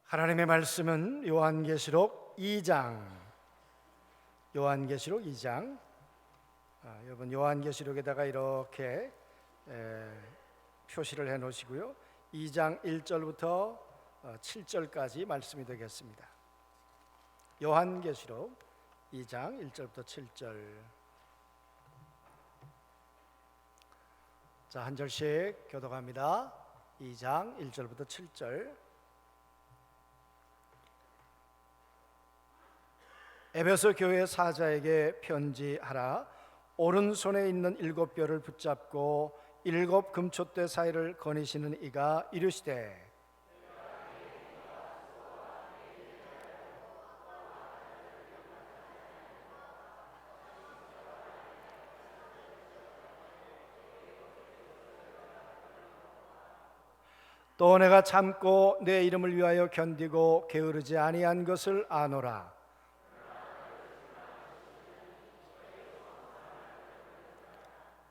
하나님의 말씀은 요한계시록 2장. 여러분 요한계시록에다가 이렇게 표시를 해 놓으시고요. 2장 1절부터 7절까지 말씀이 되겠습니다. 요한계시록 2장 1절부터 7절. 자, 한 절씩 교독합니다. 2장 1절부터 7절. 에베소 교회 사자에게 편지하라. 오른손에 있는 7뼈를 붙잡고 7 금촛대 사이를 거니시는 이가 이르시되, 또 내가 참고 내 이름을 위하여 견디고 게으르지 아니한 것을 아노라.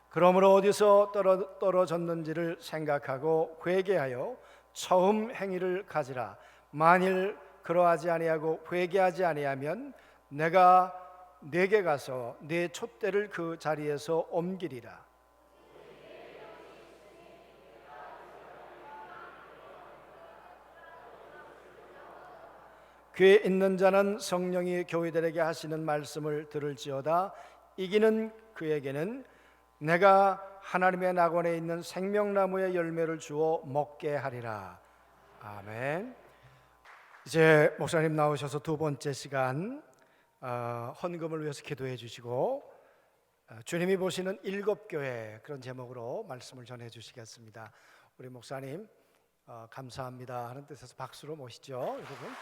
그러므로 어디서 떨어졌는지를 생각하고 회개하여 처음 행위를 가지라. 만일 그러하지 아니하고 회개하지 아니하면 내가 네게 가서 네 촛대를 그 자리에서 옮기리라. 귀에 있는 자는 성령이 교회들에게 하시는 말씀을 들을지어다. 이기는 그에게는 내가 하나님의 낙원에 있는 생명나무의 열매를 주어 먹게 하리라. 아멘. 이제 목사님 나오셔서 두 번째 시간 헌금을 위해서 기도해 주시고 주님이 보시는 7교회, 그런 제목으로 말씀을 전해 주시겠습니다. 우리 목사님 감사합니다 하는 뜻에서 박수로 모시죠, 여러분.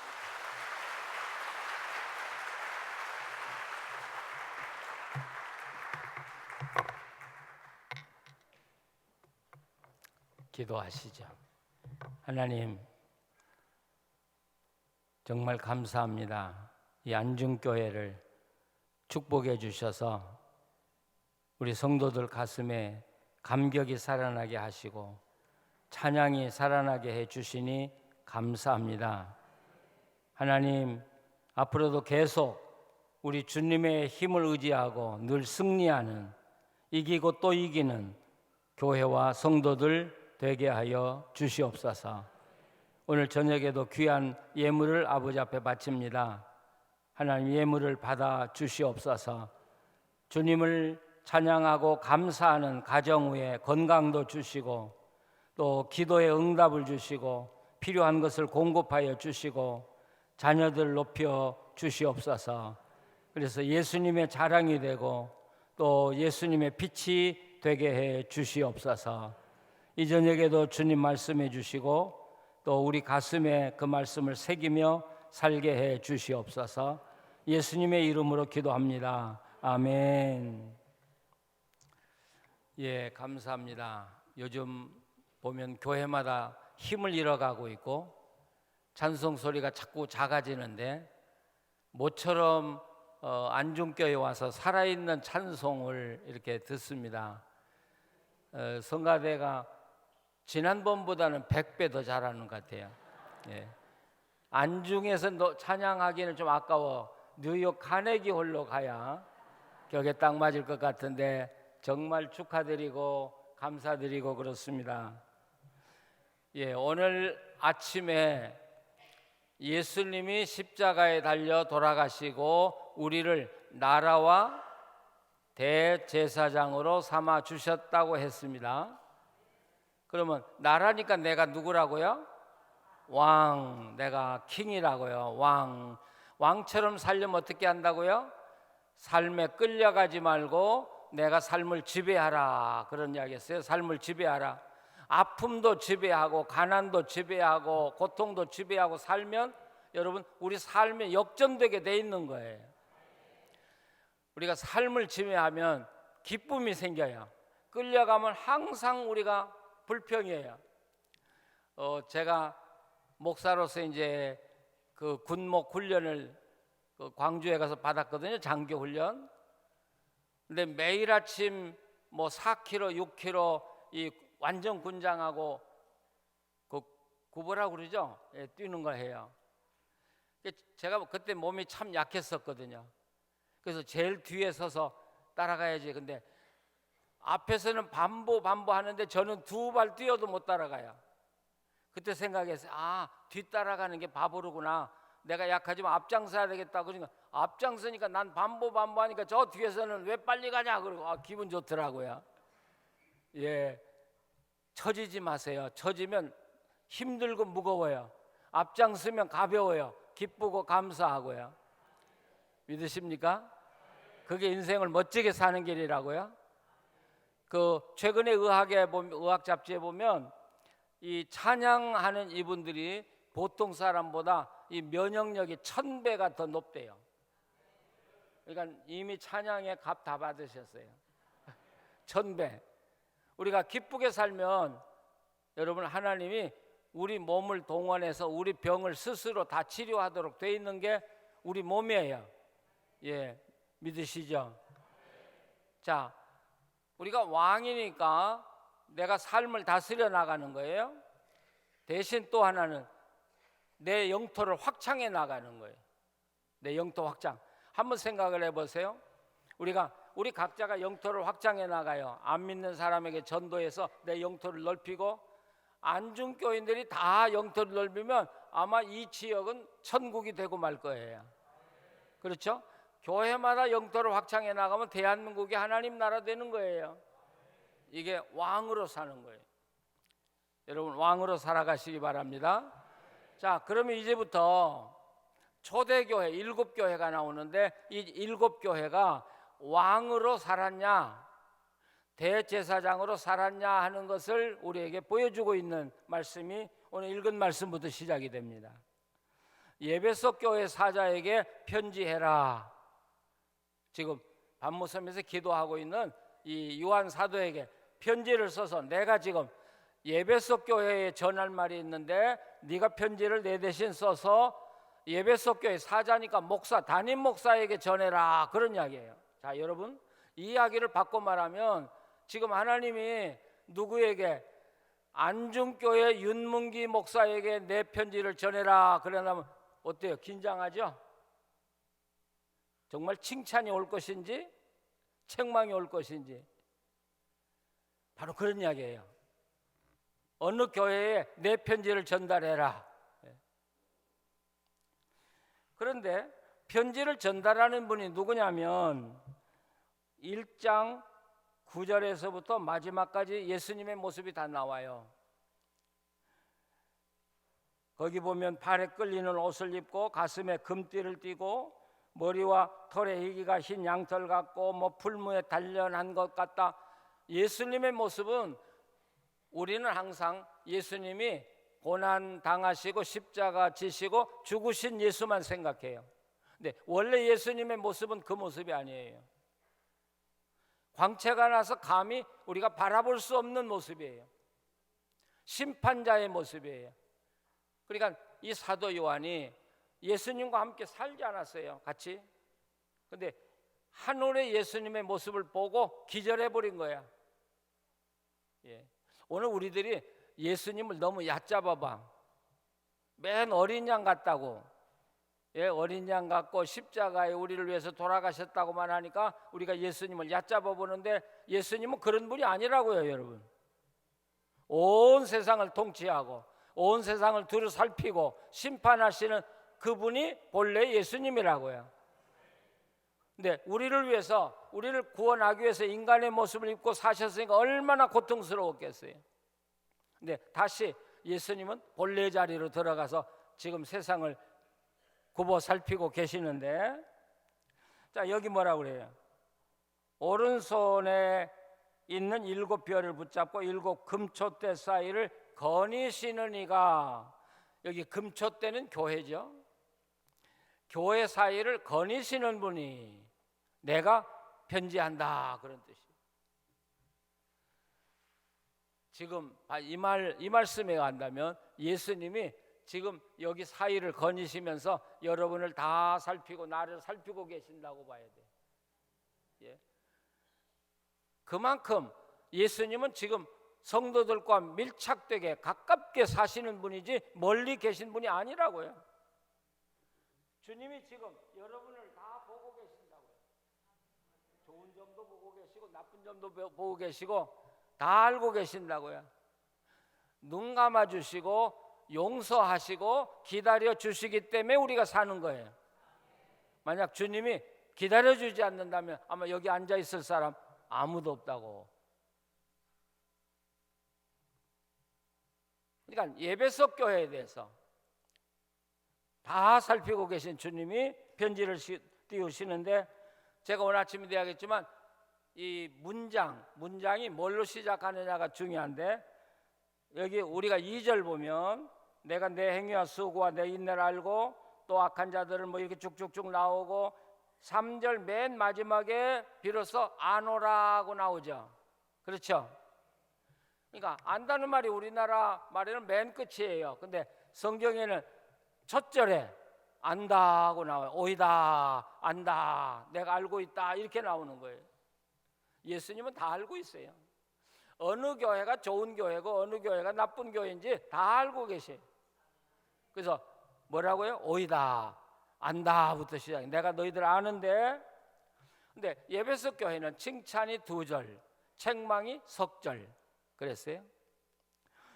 기도하시죠. 하나님, 정말 감사합니다. 이 안중교회를 축복해 주셔서 우리 성도들 가슴에 감격이 살아나게 하시고 찬양이 살아나게 해 주시니 감사합니다. 하나님, 앞으로도 계속 우리 주님의 힘을 의지하고 늘 승리하는, 이기고 또 이기는 교회와 성도들 되게 하여 주시옵소서. 오늘 저녁에도 귀한 예물을 아버지 앞에 바칩니다. 하나님, 예물을 받아 주시옵소서. 주님을 찬양하고 감사하는 가정 위에 건강도 주시고, 또 기도의 응답을 주시고, 필요한 것을 공급하여 주시고, 자녀들 높여 주시옵소서. 그래서 예수님의 자랑이 되고 또 예수님의 빛이 되게 해 주시옵소서. 이 저녁에도 주님 말씀해 주시고 또 우리 가슴에 그 말씀을 새기며 살게 해 주시옵소서. 예수님의 이름으로 기도합니다. 아멘. 예, 감사합니다. 요즘 보면 교회마다 힘을 잃어가고 있고 찬송 소리가 자꾸 작아지는데, 모처럼 안중교에 와서 살아있는 찬송을 이렇게 듣습니다. 성가대가 지난번보다는 100배 더 잘하는 것 같아요. 예. 안중에서 찬양하기는 좀 아까워. 뉴욕 카네기 홀로 가야 격에 딱 맞을 것 같은데 정말 축하드리고 감사드리고 그렇습니다. 예, 오늘 아침에 예수님이 십자가에 달려 돌아가시고 우리를 나라와 대제사장으로 삼아 주셨다고 했습니다. 그러면 나라니까 내가 누구라고요? 왕, 내가 킹이라고요. 왕처럼 살려면 어떻게 한다고요? 삶에 끌려가지 말고 내가 삶을 지배하라, 그런 이야기 했어요. 삶을 지배하라. 아픔도 지배하고 가난도 지배하고 고통도 지배하고 살면 여러분, 우리 삶에 역전되게 돼 있는 거예요. 우리가 삶을 지배하면 기쁨이 생겨요. 끌려가면 항상 우리가 불평이에요. 제가 목사로서 이제 그 군목 훈련을 광주에 가서 받았거든요. 장교 훈련. 근데 매일 아침 뭐 4km, 6km 이 완전 군장하고 그 구보라고 그러죠? 예, 뛰는 걸 해요. 제가 그때 몸이 참 약했었거든요. 그래서 제일 뒤에 서서 따라가야지. 근데 앞에서는 반보 하는데 저는 두 발 뛰어도 못 따라가요. 그때 생각했어요. 아, 뒤 따라가는 게 바보로구나. 내가 약하지만 앞장서야 되겠다. 그러니까 앞장서니까 난 반보 하니까 저 뒤에서는 왜 빨리 가냐 그러고 기분 좋더라고요. 예, 처지지 마세요. 처지면 힘들고 무거워요. 앞장서면 가벼워요. 기쁘고 감사하고요. 믿으십니까? 그게 인생을 멋지게 사는 길이라고요. 그 최근에 의학 잡지에 보면 이 찬양하는 이분들이 보통 사람보다 이 면역력이 1000배가 더 높대요. 그러니까 이미 찬양의 값 다 받으셨어요. 1000배. 우리가 기쁘게 살면 여러분, 하나님이 우리 몸을 동원해서 우리 병을 스스로 다 치료하도록 돼 있는 게 우리 몸이에요. 예, 믿으시죠? 자, 우리가 왕이니까 내가 삶을 다스려 나가는 거예요. 대신 또 하나는 내 영토를 확장해 나가는 거예요. 내 영토 확장. 한번 생각을 해보세요. 우리 각자가 영토를 확장해 나가요. 안 믿는 사람에게 전도해서 내 영토를 넓히고, 안중교인들이 다 영토를 넓히면 아마 이 지역은 천국이 되고 말 거예요. 그렇죠? 교회마다 영토를 확장해 나가면 대한민국이 하나님 나라 되는 거예요. 이게 왕으로 사는 거예요. 여러분, 왕으로 살아가시기 바랍니다. 자, 그러면 이제부터 초대교회 7교회가 나오는데, 이 7교회가 왕으로 살았냐 대제사장으로 살았냐 하는 것을 우리에게 보여주고 있는 말씀이 오늘 읽은 말씀부터 시작이 됩니다. 에베소 교회 사자에게 편지해라. 지금 밤무섬에서 기도하고 있는 이 요한 사도에게 편지를 써서, 내가 지금 에베소 교회에 전할 말이 있는데 네가 편지를 내 대신 써서 에베소 교회 사자니까 목사, 담임 목사에게 전해라, 그런 이야기예요. 자, 여러분, 이 이야기를 바꿔 말하면 지금 하나님이 누구에게, 안중교회 윤문기 목사에게 내 편지를 전해라 그러면 어때요? 긴장하죠? 정말 칭찬이 올 것인지 책망이 올 것인지, 바로 그런 이야기예요. 어느 교회에 내 편지를 전달해라. 그런데 편지를 전달하는 분이 누구냐면 1장 9절에서부터 마지막까지 예수님의 모습이 다 나와요. 거기 보면 발에 끌리는 옷을 입고 가슴에 금띠를 띠고 머리와 털의 희기가 흰 양털 같고 풀무에 단련한 것 같다. 예수님의 모습은, 우리는 항상 예수님이 고난 당하시고 십자가 지시고 죽으신 예수만 생각해요. 근데 원래 예수님의 모습은 그 모습이 아니에요. 광채가 나서 감히 우리가 바라볼 수 없는 모습이에요. 심판자의 모습이에요. 그러니까 이 사도 요한이 예수님과 함께 살지 않았어요, 같이. 근데 하늘의 예수님의 모습을 보고 기절해 버린 거야. 예. 오늘 우리들이 예수님을 너무 얕잡아봐. 맨 어린 양 같다고. 예, 어린 양 같고 십자가에 우리를 위해서 돌아가셨다고만 하니까 우리가 예수님을 얕잡아 보는데, 예수님은 그런 분이 아니라고요, 여러분. 온 세상을 통치하고 온 세상을 두루 살피고 심판하시는 그분이 본래 예수님이라고요. 근데 우리를 위해서, 우리를 구원하기 위해서 인간의 모습을 입고 사셨으니까 얼마나 고통스러웠겠어요. 근데 다시 예수님은 본래 자리로 들어가서 지금 세상을 굽어 살피고 계시는데, 자, 여기 뭐라고 그래요? 오른손에 있는 7별을 붙잡고 7 금촛대 사이를 거니시는 이가, 여기 금촛대는 교회죠. 교회 사이를 거니시는 분이 내가 편지한다, 그런 뜻이에요. 지금 이 말씀에 간다면 예수님이 지금 여기 사이를 거니시면서 여러분을 다 살피고 나를 살피고 계신다고 봐야 돼. 예. 그만큼 예수님은 지금 성도들과 밀착되게 가깝게 사시는 분이지 멀리 계신 분이 아니라고요. 주님이 지금 여러분을 다 보고 계신다고요. 좋은 점도 보고 계시고 나쁜 점도 보고 계시고 다 알고 계신다고요. 눈 감아 주시고 용서하시고 기다려 주시기 때문에 우리가 사는 거예요. 만약 주님이 기다려 주지 않는다면 아마 여기 앉아 있을 사람 아무도 없다고. 그러니까 예배석 교회에 대해서 다 살피고 계신 주님이 편지를 띄우시는데, 제가 오늘 아침에 이야기했지만 이 문장이 뭘로 시작하느냐가 중요한데, 여기 우리가 2절 보면 내가 내 행위와 수고와 내 인내를 알고 또 악한 자들을 뭐 이렇게 쭉쭉쭉 나오고, 3절 맨 마지막에 비로소 아노라고 나오죠. 그렇죠? 그러니까 안다는 말이 우리나라 말에는 맨 끝이에요. 근데 성경에는 첫 절에 안다고 나와요. 오이다, 안다, 내가 알고 있다, 이렇게 나오는 거예요. 예수님은 다 알고 있어요. 어느 교회가 좋은 교회고 어느 교회가 나쁜 교회인지 다 알고 계세요. 그래서 뭐라고요? 오이다, 안다부터 시작해. 내가 너희들 아는데. 근데 예배석 교회는 칭찬이 2절, 책망이 석절 그랬어요.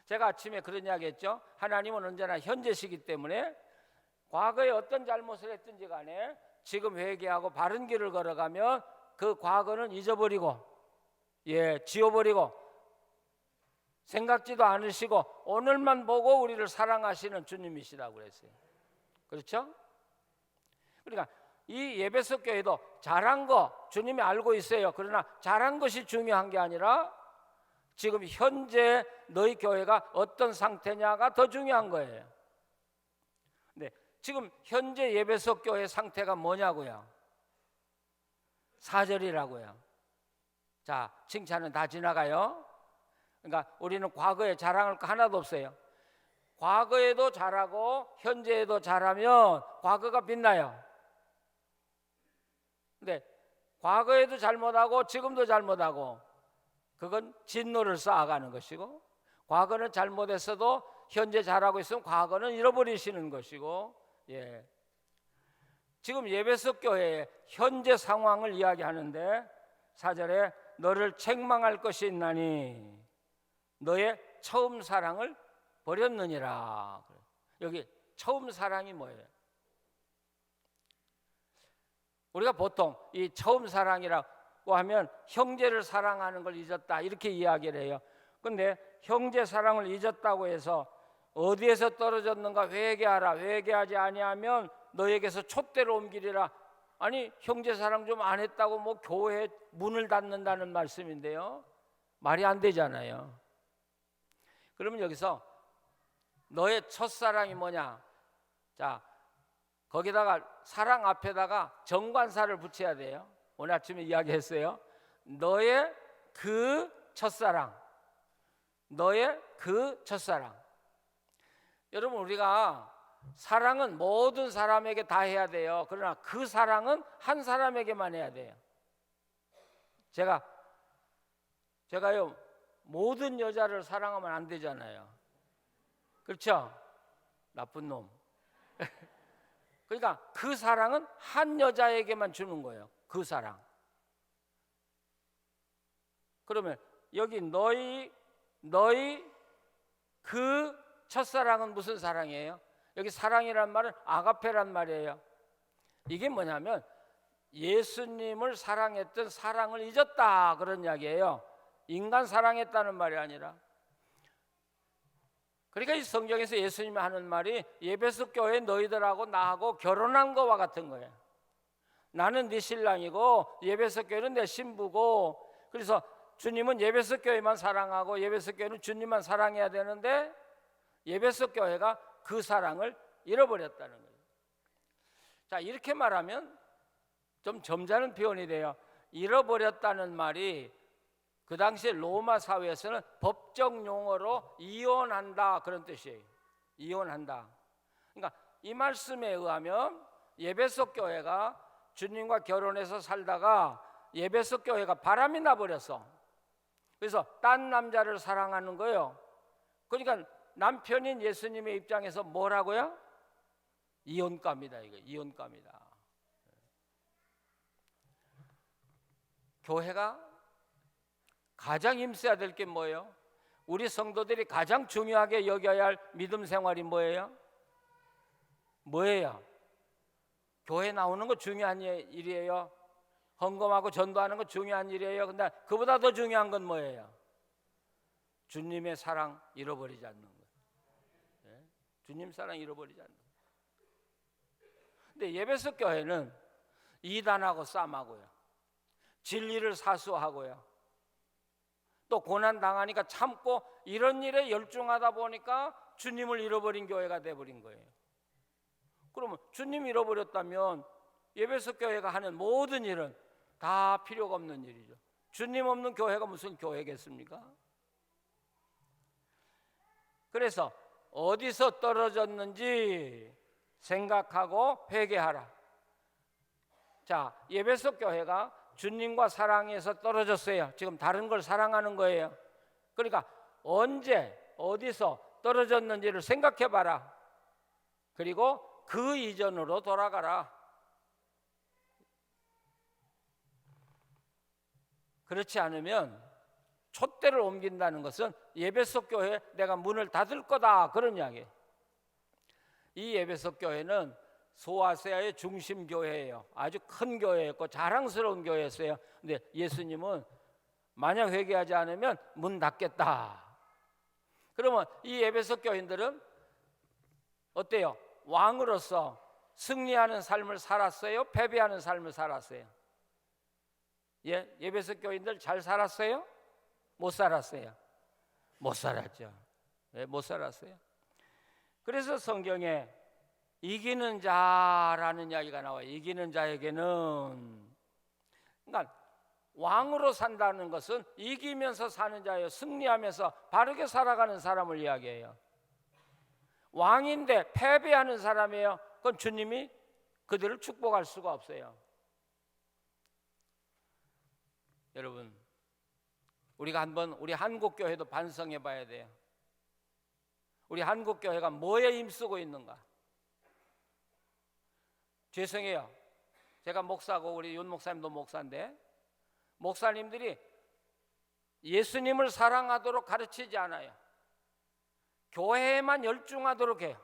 제가 아침에 그런 이야기 했죠. 하나님은 언제나 현재시기 때문에 과거에 어떤 잘못을 했든지 간에 지금 회개하고 바른 길을 걸어가면 그 과거는 잊어버리고, 지워버리고 생각지도 않으시고 오늘만 보고 우리를 사랑하시는 주님이시라고 그랬어요. 그렇죠? 그러니까 이 예배석 교회도 잘한 거 주님이 알고 있어요. 그러나 잘한 것이 중요한 게 아니라 지금 현재 너희 교회가 어떤 상태냐가 더 중요한 거예요. 근데 지금 현재 예배석 교회 상태가 뭐냐고요? 4절이라고요. 자, 칭찬은 다 지나가요. 그러니까 우리는 과거에 자랑할 거 하나도 없어요. 과거에도 잘하고 현재에도 잘하면 과거가 빛나요. 근데 과거에도 잘못하고 지금도 잘못하고 그건 진노를 쌓아가는 것이고, 과거는 잘못했어도 현재 잘하고 있으면 과거는 잃어버리시는 것이고, 지금 예배석 교회의 현재 상황을 이야기하는데 4절에 너를 책망할 것이 있나니 너의 처음 사랑을 버렸느니라. 여기 처음 사랑이 뭐예요? 우리가 보통 이 처음 사랑이라고 하면 형제를 사랑하는 걸 잊었다 이렇게 이야기를 해요. 그런데 형제 사랑을 잊었다고 해서 어디에서 떨어졌는가 회개하라, 회개하지 아니하면 너에게서 촛대로 옮기리라. 아니 형제 사랑 좀 안 했다고 뭐 교회 문을 닫는다는 말씀인데요, 말이 안 되잖아요. 그러면 여기서 너의 첫사랑이 뭐냐? 자, 거기다가 사랑 앞에다가 정관사를 붙여야 돼요. 오늘 아침에 이야기했어요. 너의 그 첫사랑, 너의 그 첫사랑. 여러분, 우리가 사랑은 모든 사람에게 다 해야 돼요. 그러나 그 사랑은 한 사람에게만 해야 돼요. 제가요 모든 여자를 사랑하면 안 되잖아요. 그렇죠? 나쁜 놈. 그러니까 그 사랑은 한 여자에게만 주는 거예요. 그 사랑. 그러면 여기 너희 그 첫사랑은 무슨 사랑이에요? 여기 사랑이란 말은 아가페란 말이에요. 이게 뭐냐면 예수님을 사랑했던 사랑을 잊었다 그런 이야기예요. 인간 사랑했다는 말이 아니라. 그러니까 이 성경에서 예수님이 하는 말이 예배석 교회 너희들하고 나하고 결혼한 거와 같은 거예요. 나는 네 신랑이고 예배석 교회는 내 신부고, 그래서 주님은 예배석 교회만 사랑하고 예배석 교회는 주님만 사랑해야 되는데 예배석 교회가 그 사랑을 잃어버렸다는 거예요. 자, 이렇게 말하면 좀 점잖은 표현이 돼요. 잃어버렸다는 말이 그 당시 로마 사회에서는 법적 용어로 이혼한다 그런 뜻이에요. 이혼한다. 그러니까 이 말씀에 의하면 예배석 교회가 주님과 결혼해서 살다가 예배석 교회가 바람이 나버렸어. 그래서 딴 남자를 사랑하는 거예요. 그러니까 남편인 예수님의 입장에서 뭐라고요? 이혼감이다. 이거 이혼감이다. 교회가 가장 힘써야 될 게 뭐예요? 우리 성도들이 가장 중요하게 여겨야 할 믿음 생활이 뭐예요? 뭐예요? 교회 나오는 거 중요한 일이에요. 헌금하고 전도하는 거 중요한 일이에요. 근데 그보다 더 중요한 건 뭐예요? 주님의 사랑 잃어버리지 않는 것. 예? 주님 사랑 잃어버리지 않는 것. 근데 예배석 교회는 이단하고 싸움하고요, 진리를 사수하고요, 또 고난 당하니까 참고 이런 일에 열중하다 보니까 주님을 잃어버린 교회가 돼버린 거예요. 그러면 주님 잃어버렸다면 예배석 교회가 하는 모든 일은 다 필요가 없는 일이죠. 주님 없는 교회가 무슨 교회겠습니까? 그래서 어디서 떨어졌는지 생각하고 회개하라. 자, 예배석 교회가 주님과 사랑에서 떨어졌어요. 지금 다른 걸 사랑하는 거예요. 그러니까 언제 어디서 떨어졌는지를 생각해 봐라. 그리고 그 이전으로 돌아가라. 그렇지 않으면 촛대를 옮긴다는 것은 예배석 교회에 내가 문을 닫을 거다, 그런 이야기예요. 이 예배석 교회는 소아시아의 중심 교회예요. 아주 큰 교회였고 자랑스러운 교회였어요. 근데 예수님은 만약 회개하지 않으면 문 닫겠다. 그러면 이 예배석 교인들은 어때요? 왕으로서 승리하는 삶을 살았어요? 패배하는 삶을 살았어요? 예, 예배석 교인들 잘 살았어요? 못 살았어요? 못 살았죠. 예, 못 살았어요. 그래서 성경에 이기는 자라는 이야기가 나와요. 이기는 자에게는, 그러니까 왕으로 산다는 것은 이기면서 사는 자예요. 승리하면서 바르게 살아가는 사람을 이야기해요. 왕인데 패배하는 사람이에요. 그건 주님이 그들을 축복할 수가 없어요. 여러분, 우리가 한번 우리 한국 교회도 반성해 봐야 돼요. 우리 한국 교회가 뭐에 힘쓰고 있는가? 죄송해요. 제가 목사고 우리 윤 목사님도 목사인데, 목사님들이 예수님을 사랑하도록 가르치지 않아요. 교회에만 열중하도록 해요.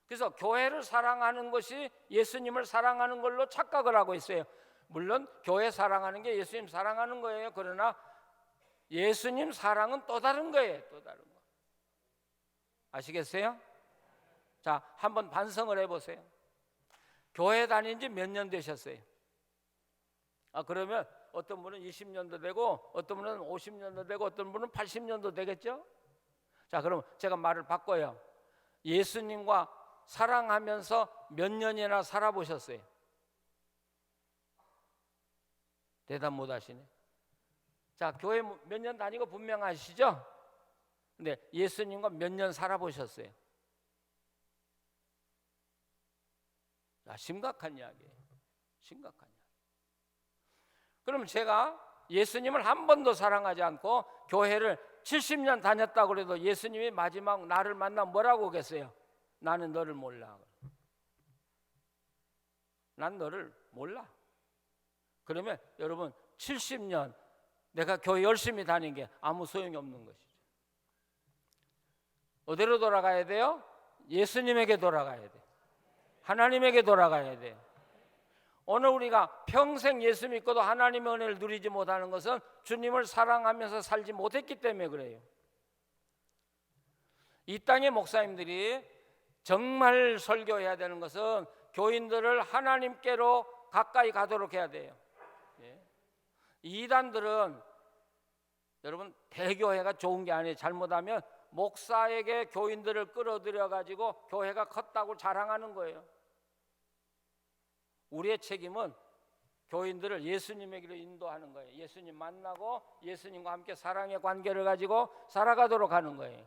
그래서 교회를 사랑하는 것이 예수님을 사랑하는 걸로 착각을 하고 있어요. 물론 교회 사랑하는 게 예수님 사랑하는 거예요. 그러나 예수님 사랑은 또 다른 거예요. 또 다른 거. 아시겠어요? 자, 한번 반성을 해보세요. 교회 다닌 지 몇 년 되셨어요? 그러면 어떤 분은 20년도 되고 어떤 분은 50년도 되고 어떤 분은 80년도 되겠죠? 자, 그럼 제가 말을 바꿔요. 예수님과 사랑하면서 몇 년이나 살아보셨어요? 대답 못 하시네. 자, 교회 몇 년 다니고 분명하시죠? 근데 예수님과 몇 년 살아보셨어요? 자, 심각한 이야기예요. 심각한 이야기. 그럼 제가 예수님을 한 번도 사랑하지 않고 교회를 70년 다녔다고 해도 예수님이 마지막 나를 만나면 뭐라고 하겠어요? 나는 너를 몰라. 난 너를 몰라. 그러면 여러분 70년 내가 교회 열심히 다닌 게 아무 소용이 없는 것이죠. 어디로 돌아가야 돼요? 예수님에게 돌아가야 돼요. 하나님에게 돌아가야 돼요. 오늘 우리가 평생 예수 믿고도 하나님의 은혜를 누리지 못하는 것은 주님을 사랑하면서 살지 못했기 때문에 그래요. 이 땅의 목사님들이 정말 설교해야 되는 것은 교인들을 하나님께로 가까이 가도록 해야 돼요. 이단들은 여러분 대교회가 좋은 게 아니에요. 잘못하면 목사에게 교인들을 끌어들여 가지고 교회가 컸다고 자랑하는 거예요. 우리의 책임은 교인들을 예수님에게로 인도하는 거예요. 예수님 만나고 예수님과 함께 사랑의 관계를 가지고 살아가도록 하는 거예요.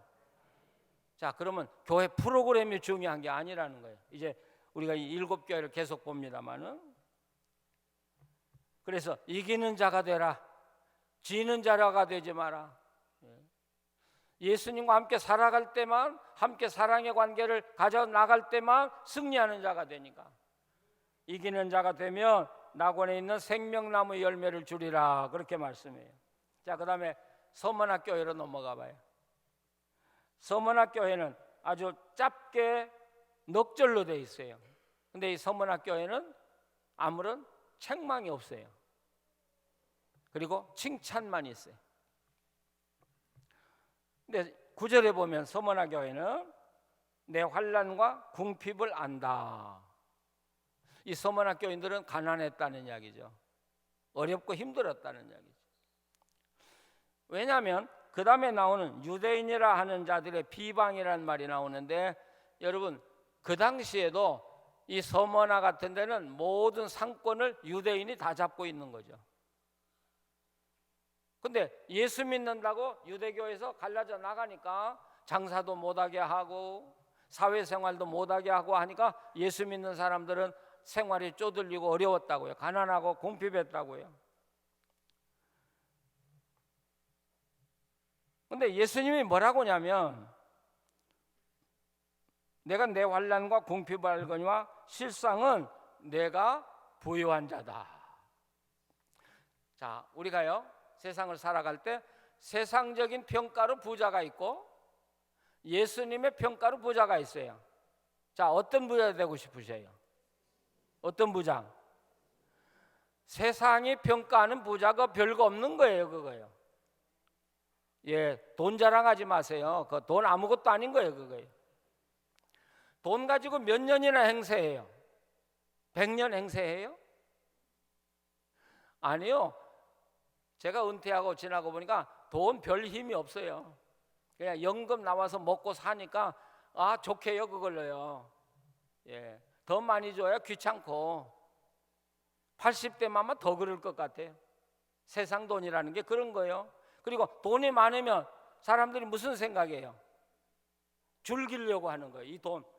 자, 그러면 교회 프로그램이 중요한 게 아니라는 거예요. 이제 우리가 이 7교회를 계속 봅니다마는, 그래서 이기는 자가 되라, 지는 자가 되지 마라. 예수님과 함께 살아갈 때만, 함께 사랑의 관계를 가져나갈 때만 승리하는 자가 되니까, 이기는 자가 되면 낙원에 있는 생명나무 열매를 주리라, 그렇게 말씀해요. 자, 그 다음에 서문학 교회로 넘어가 봐요. 서문학 교회는 아주 짧게 넉 절로 돼 있어요. 근데 이 서문학 교회는 아무런 책망이 없어요. 그리고 칭찬만 있어요. 근데 9절에 보면 서문학 교회는 내 환난과 궁핍을 안다. 이 서문학 교인들은 가난했다는 이야기죠. 어렵고 힘들었다는 이야기죠. 왜냐하면 그 다음에 나오는 유대인이라 하는 자들의 비방이라는 말이 나오는데, 여러분 그 당시에도 이 서머나 같은 데는 모든 상권을 유대인이 다 잡고 있는 거죠. 근데 예수 믿는다고 유대교에서 갈라져 나가니까 장사도 못하게 하고 사회생활도 못하게 하고 하니까 예수 믿는 사람들은 생활이 쪼들리고 어려웠다고요. 가난하고 궁핍했다고요. 근데 예수님이 뭐라고 하냐면, 내가 내 환난과 궁핍을 알거니와 실상은 내가 부유한 자다. 자, 우리가요 세상을 살아갈 때 세상적인 평가로 부자가 있고 예수님의 평가로 부자가 있어요. 자, 어떤 부자 되고 싶으세요? 어떤 부자? 세상이 평가하는 부자가 별거 없는 거예요. 그거예요. 예, 돈 자랑하지 마세요. 그 돈 아무것도 아닌 거예요. 그거예요. 돈 가지고 몇 년이나 행세해요? 100년 행세해요? 아니요. 제가 은퇴하고 지나고 보니까 돈 별 힘이 없어요. 그냥 연금 나와서 먹고 사니까 아 좋게요 그걸로요. 예, 더 많이 줘야 귀찮고 80대만 더 그럴 것 같아요. 세상 돈이라는 게 그런 거예요. 그리고 돈이 많으면 사람들이 무슨 생각이에요? 즐기려고 하는 거예요.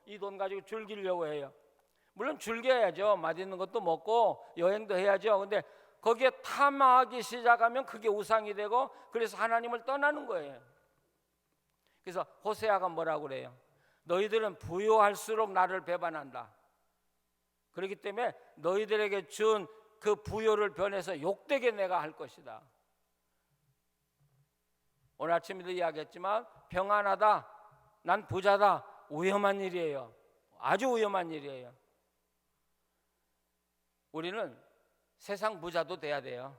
이 돈 가지고 즐기려고 해요. 물론 즐겨야죠. 맛있는 것도 먹고 여행도 해야죠. 근데 거기에 탐하기 시작하면 그게 우상이 되고 그래서 하나님을 떠나는 거예요. 그래서 호세아가 뭐라고 그래요? 너희들은 부유할수록 나를 배반한다. 그렇기 때문에 너희들에게 준 그 부요를 변해서 욕되게 내가 할 것이다. 오늘 아침에도 이야기했지만 평안하다, 난 부자다, 위험한 일이에요. 아주 위험한 일이에요. 우리는 세상 부자도 돼야 돼요.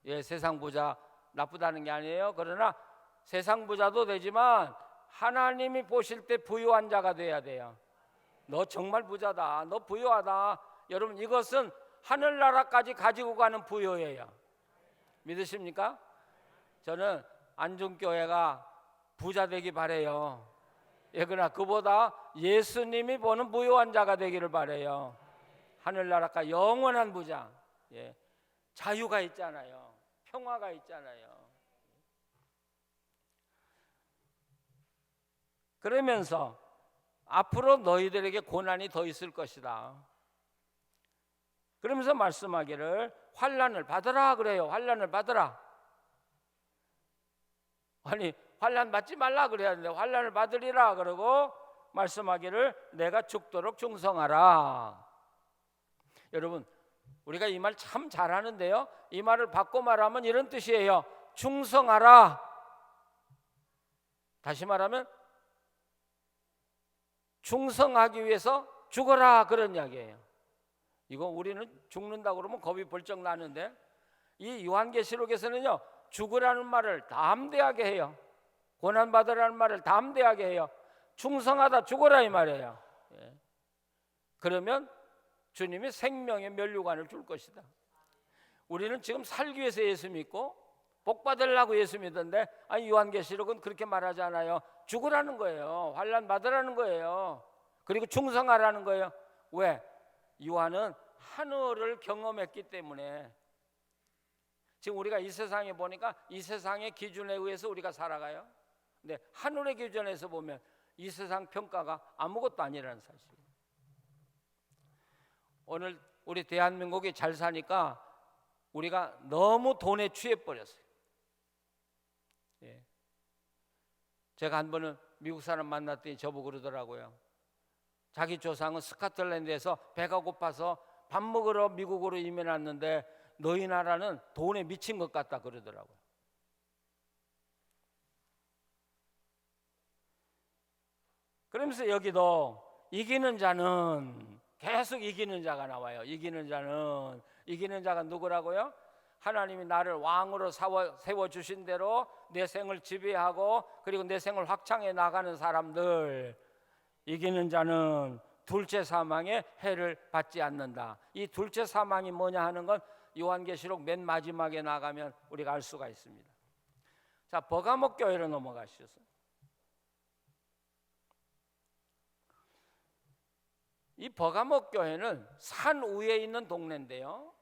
예, 세상 부자 나쁘다는 게 아니에요. 그러나 세상 부자도 되지만 하나님이 보실 때 부유한 자가 돼야 돼요. 너 정말 부자다, 너 부유하다. 여러분 이것은 하늘나라까지 가지고 가는 부유예요. 믿으십니까? 저는 안중교회가 부자 되기 바래요. 예, 그러나 그보다 예수님이 보는 부유한 자가 되기를 바래요. 하늘나라가 영원한 부자, 예, 자유가 있잖아요. 평화가 있잖아요. 그러면서 앞으로 너희들에게 고난이 더 있을 것이다. 그러면서 말씀하기를 환난을 받으라 그래요. 환난을 받으라. 아니 환난 받지 말라 그래야 되는데 환난을 받으리라 그러고 말씀하기를 내가 죽도록 충성하라. 여러분 우리가 이 말 참 잘하는데요, 이 말을 바꿔 말하면 이런 뜻이에요. 충성하라. 다시 말하면 충성하기 위해서 죽어라, 그런 이야기예요. 이거 우리는 죽는다고 그러면 겁이 벌쩍 나는데 이 요한계시록에서는요 죽으라는 말을 담대하게 해요. 고난받으라는 말을 담대하게 해요. 충성하다 죽어라 이 말이에요. 예. 그러면 주님이 생명의 면류관을 줄 것이다. 우리는 지금 살기 위해서 예수 믿고 복 받으려고 예수 믿던데, 아니 요한계시록은 그렇게 말하지 않아요. 죽으라는 거예요. 환난 받으라는 거예요. 그리고 충성하라는 거예요. 왜? 요한은 하늘을 경험했기 때문에. 지금 우리가 이 세상에 보니까 이 세상의 기준에 의해서 우리가 살아가요. 근데 하늘의 기준에서 보면 이 세상 평가가 아무것도 아니라는 사실. 오늘 우리 대한민국이 잘 사니까 우리가 너무 돈에 취해 버렸어요. 예. 제가 한 번은 미국 사람 만났더니 저보고 그러더라고요. 자기 조상은 스코틀랜드에서 배가 고파서 밥 먹으러 미국으로 이민 왔는데 너희 나라는 돈에 미친 것 같다 그러더라고요. 그러면서 여기도 이기는 자는 계속 이기는 자가 나와요. 이기는 자가 누구라고요? 하나님이 나를 왕으로 세워주신 대로 내 생을 지배하고 그리고 내 생을 확장해 나가는 사람들. 이기는 자는 둘째 사망의 해를 받지 않는다. 이 둘째 사망이 뭐냐 하는 건 요한계시록 맨 마지막에 나가면 우리가 알 수가 있습니다. 자, 버가목 교회로 넘어가시죠. 이 버가목 교회는 산 위에 있는 동네인데요,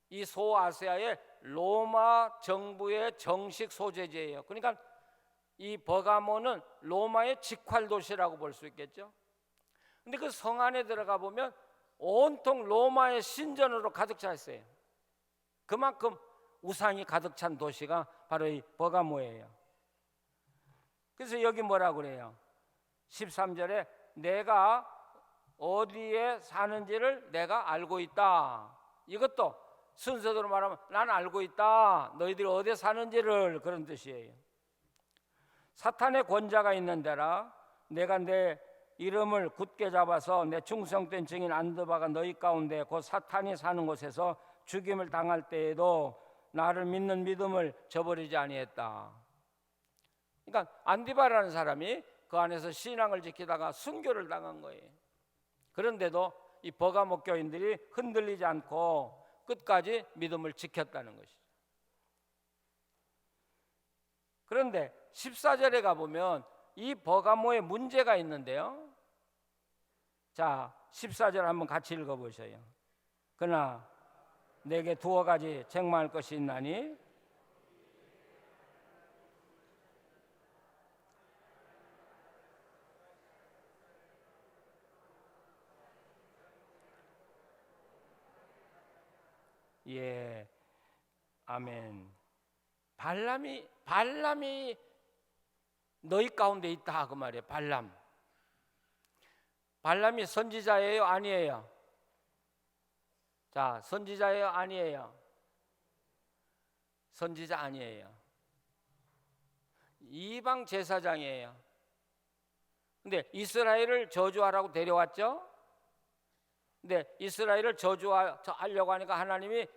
이 소아시아의 로마 정부의 정식 소재지예요. 그러니까 이 버가모는 로마의 직활 도시라고 볼 수 있겠죠. 근데 그 성 안에 들어가 보면 온통 로마의 신전으로 가득 차 있어요. 그만큼 우상이 가득 찬 도시가 바로 이 버가모예요. 그래서 여기 뭐라 그래요? 13절에 내가 어디에 사는지를 내가 알고 있다. 이것도 순서대로 말하면 난 알고 있다. 너희들이 어디에 사는지를, 그런 뜻이에요. 사탄의 권자가 있는 데라 내가 내 이름을 굳게 잡아서 내 충성된 증인 안드바가 너희 가운데 곧 사탄이 사는 곳에서 죽임을 당할 때에도 나를 믿는 믿음을 저버리지 아니했다. 그러니까 안디바라는 사람이 그 안에서 신앙을 지키다가 순교를 당한 거예요. 그런데도 이 버가목 교인들이 흔들리지 않고 끝까지 믿음을 지켰다는 것이죠. 그런데 14절에 가보면 이 버가모에 문제가 있는데요. 자, 14절 한번 같이 읽어보세요. 그러나 내게 두어 가지 책망할 것이 있나니 예, 아멘. 발람이 너희 가운데 있다 그 말이에요. 발람이 선지자예요, 아니에요? 자, 선지자예요, 아니에요? 선지자 아니에요. 이방 제사장이에요. 근데 이스라엘을 저주하라고 데려왔죠. 근데 이스라엘을 저주하려고 하니까 하나님이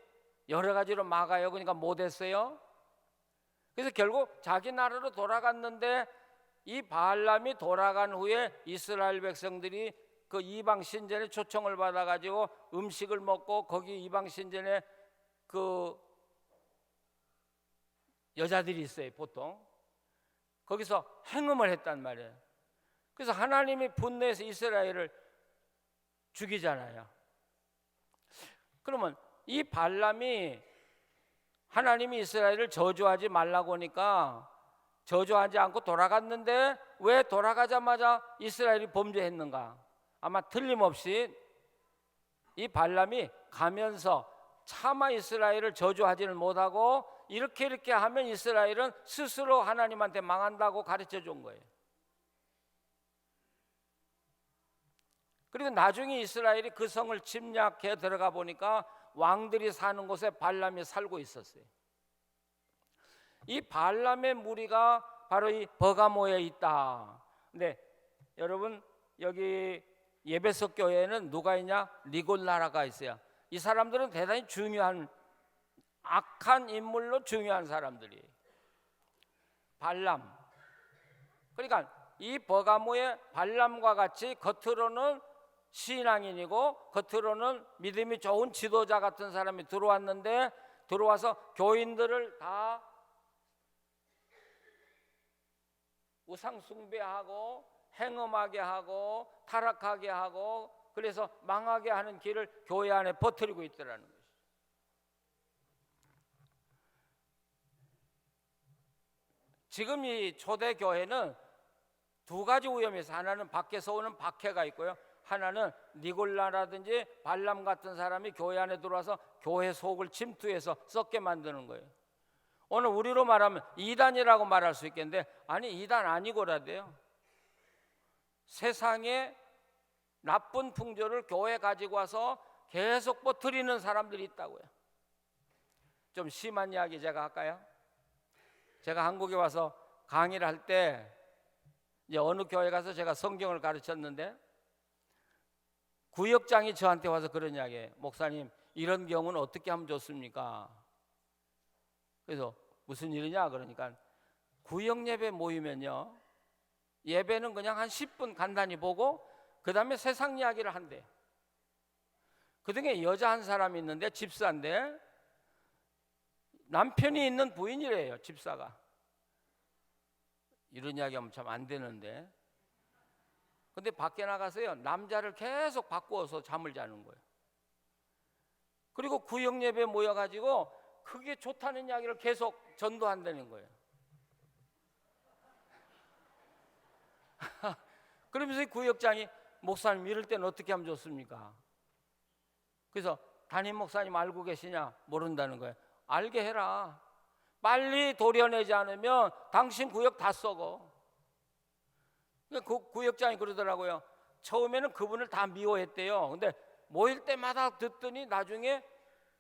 여러 가지로 막아요. 그러니까 못했어요. 그래서 결국 자기 나라로 돌아갔는데 이 발람이 돌아간 후에 이스라엘 백성들이 그 이방 신전에 초청을 받아가지고 음식을 먹고 거기 이방 신전에 그 여자들이 있어요. 보통 거기서 행음을 했단 말이에요. 그래서 하나님이 분노해서 이스라엘을 죽이잖아요. 그러면 이 발람이 하나님이 이스라엘을 저주하지 말라고 하니까 저주하지 않고 돌아갔는데 왜 돌아가자마자 이스라엘이 범죄했는가? 아마 틀림없이 이 발람이 가면서 차마 이스라엘을 저주하지는 못하고 이렇게 하면 이스라엘은 스스로 하나님한테 망한다고 가르쳐 준 거예요. 그리고 나중에 이스라엘이 그 성을 침략해 들어가 보니까 왕들이 사는 곳에 발람이 살고 있었어요. 이 발람의 무리가 바로 이 버가모에 있다. 근데 여러분 여기 예배소 교회에는 누가 있냐? 니골라라가 있어요. 이 사람들은 대단히 중요한 악한 인물로 중요한 사람들이에요. 발람. 그러니까 이 버가모의 발람과 같이 겉으로는 신앙인이고 겉으로는 믿음이 좋은 지도자 같은 사람이 들어왔는데 들어와서 교인들을 다 우상 숭배하고 행음하게 하고 타락하게 하고 그래서 망하게 하는 길을 교회 안에 퍼뜨리고 있더라는 것이죠. 지금 이 초대 교회는 두 가지 위험이 있어요. 하나는 밖에서 오는 박해가 있고요. 하나는 니골라라든지 발람 같은 사람이 교회 안에 들어와서 교회 속을 침투해서 썩게 만드는 거예요. 오늘 우리로 말하면 이단이라고 말할 수 있겠는데, 아니 이단 아니고라도요, 세상에 나쁜 풍조를 교회에 가지고 와서 계속 퍼뜨리는 사람들이 있다고요. 좀 심한 이야기 제가 할까요? 제가 한국에 와서 강의를 할 때 이제 어느 교회 가서 제가 성경을 가르쳤는데, 구역장이 저한테 와서 그런 이야기예요. 목사님, 이런 경우는 어떻게 하면 좋습니까? 그래서 무슨 일이냐 그러니까, 구역 예배 모이면요, 예배는 그냥 한 10분 간단히 보고 그 다음에 세상 이야기를 한대. 그중에 여자 한 사람이 있는데, 집사인데 남편이 있는 부인이래요. 집사가. 이런 이야기하면 참 안 되는데, 근데 밖에 나가서요, 남자를 계속 바꾸어서 잠을 자는 거예요. 그리고 구역 예배 모여가지고 그게 좋다는 이야기를 계속 전도한다는 거예요. 그러면서 구역장이, 목사님 이럴 때는 어떻게 하면 좋습니까? 그래서 담임 목사님 알고 계시냐? 모른다는 거예요. 알게 해라. 빨리 도려내지 않으면 당신 구역 다 썩어. 그 구역장이 그러더라고요. 처음에는 그분을 다 미워했대요. 근데 모일 때마다 듣더니 나중에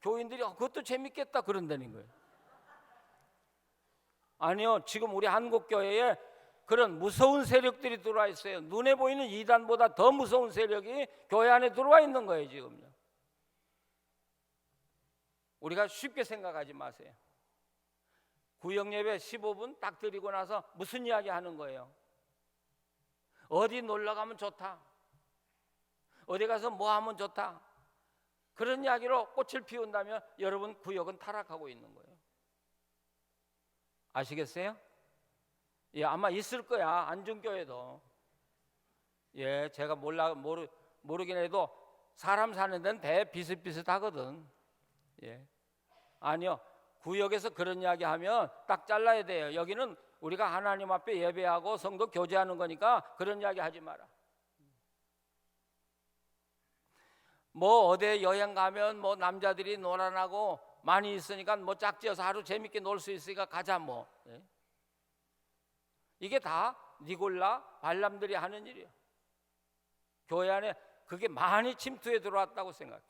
교인들이 그것도 재밌겠다 그런다는 거예요. 아니요, 지금 우리 한국교회에 그런 무서운 세력들이 들어와 있어요. 눈에 보이는 이단보다 더 무서운 세력이 교회 안에 들어와 있는 거예요 지금요. 우리가 쉽게 생각하지 마세요. 구역 예배 15분 딱 드리고 나서 무슨 이야기 하는 거예요? 어디 놀러 가면 좋다, 어디 가서 뭐 하면 좋다, 그런 이야기로 꽃을 피운다면 여러분 구역은 타락하고 있는 거예요. 아시겠어요? 예, 아마 있을 거야, 안중교회도. 예, 제가 모르긴 해도 사람 사는 데는 대 비슷비슷하거든. 예, 아니요, 구역에서 그런 이야기 하면 딱 잘라야 돼요. 여기는 우리가 하나님 앞에 예배하고 성도 교제하는 거니까 그런 이야기 하지 마라. 뭐 어디 여행 가면 뭐 남자들이 놀아나고 많이 있으니까 뭐 짝지어서 하루 재밌게 놀 수 있으니까 가자 뭐. 예? 이게 다 니골라 발람들이 하는 일이에요. 교회 안에 그게 많이 침투해 들어왔다고 생각해요.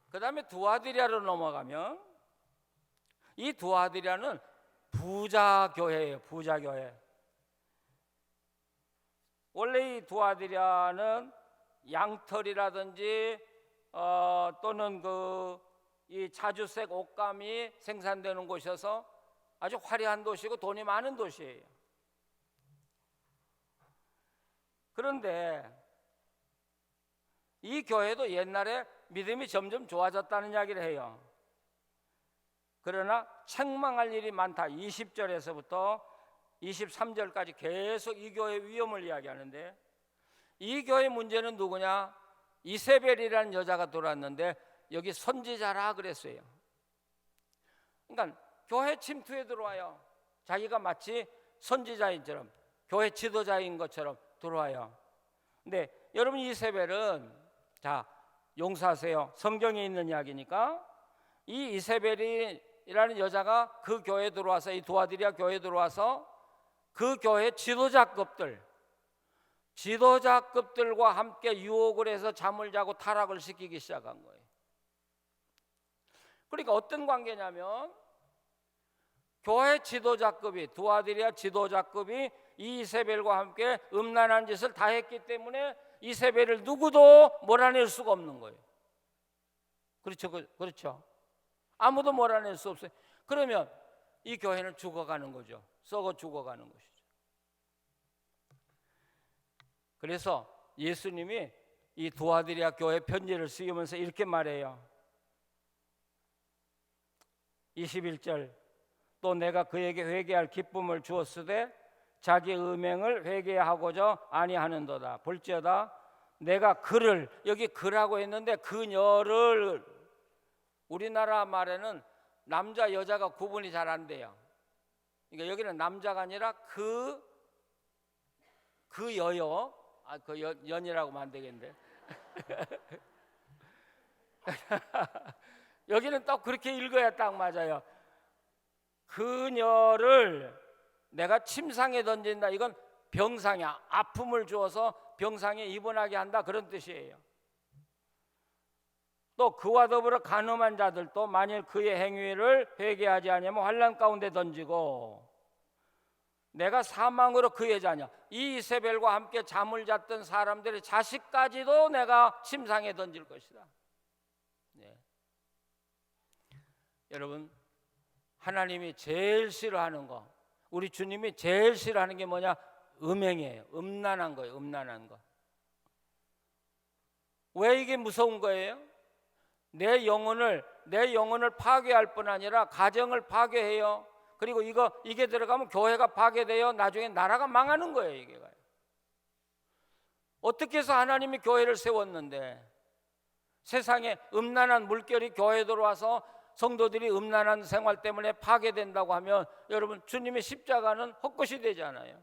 그 다음에 두아디랴로 넘어가면, 이 두아디랴는 부자교회예요. 부자교회. 원래 이 두아디랴는 양털이라든지 또는 이 자주색 옷감이 생산되는 곳이어서 아주 화려한 도시고 돈이 많은 도시예요. 그런데 이 교회도 옛날에 믿음이 점점 좋아졌다는 이야기를 해요. 그러나 책망할 일이 많다. 20절에서부터 23절까지 계속 이 교회의 위험을 이야기하는데, 이 교회의 문제는 누구냐? 이세벨이라는 여자가 들어왔는데 여기 선지자라 그랬어요. 그러니까 교회 침투에 들어와요. 자기가 마치 선지자인처럼, 교회 지도자인 것처럼 들어와요. 근데 여러분, 이세벨은, 자, 용서하세요, 성경에 있는 이야기니까, 이 이세벨이라는 여자가 그 교회에 들어와서, 이 두아디랴 교회에 들어와서 그 교회 지도자급들과 함께 유혹을 해서 잠을 자고 타락을 시키기 시작한 거예요. 그러니까 어떤 관계냐면, 교회 지도자급이, 두아디랴 지도자급이 이 이세벨과 함께 음란한 짓을 다 했기 때문에 이세벨을 누구도 몰아낼 수가 없는 거예요. 그렇죠? 그렇죠? 아무도 몰아낼 수 없어요. 그러면 이 교회는 죽어가는 거죠. 썩어 죽어가는 것이죠. 그래서 예수님이 이 두아디랴 교회 편지를 쓰면서 이렇게 말해요. 21절, 또 내가 그에게 회개할 기쁨을 주었으되 자기 음행을 회개하고자 아니하는도다. 볼지어다 내가 그를, 여기 그라고 했는데 그녀를, 우리나라 말에는 남자 여자가 구분이 잘 안 돼요. 그러니까 여기는 남자가 아니라 그 여여, 연이라고 하면 안 되겠는데 여기는 또 그렇게 읽어야 딱 맞아요. 그녀를 내가 침상에 던진다. 이건 병상이야. 아픔을 주어서 병상에 입원하게 한다, 그런 뜻이에요. 또 그와 더불어 간음한 자들도 만일 그의 행위를 회개하지 아니하면 환난 가운데 던지고, 내가 사망으로 그의 자녀, 이 이세벨과 함께 잠을 잤던 사람들의 자식까지도 내가 침상에 던질 것이다. 네. 여러분, 하나님이 제일 싫어하는 거, 우리 주님이 제일 싫어하는 게 뭐냐? 음행이에요. 음란한 거예요. 음란한 거. 왜 이게 무서운 거예요? 내 영혼을 파괴할 뿐 아니라 가정을 파괴해요. 그리고 이게 들어가면 교회가 파괴돼요. 나중에 나라가 망하는 거예요. 이게. 어떻게 해서 하나님이 교회를 세웠는데 세상에 음란한 물결이 교회에 들어와서 성도들이 음란한 생활 때문에 파괴된다고 하면, 여러분, 주님의 십자가는 헛것이 되잖아요.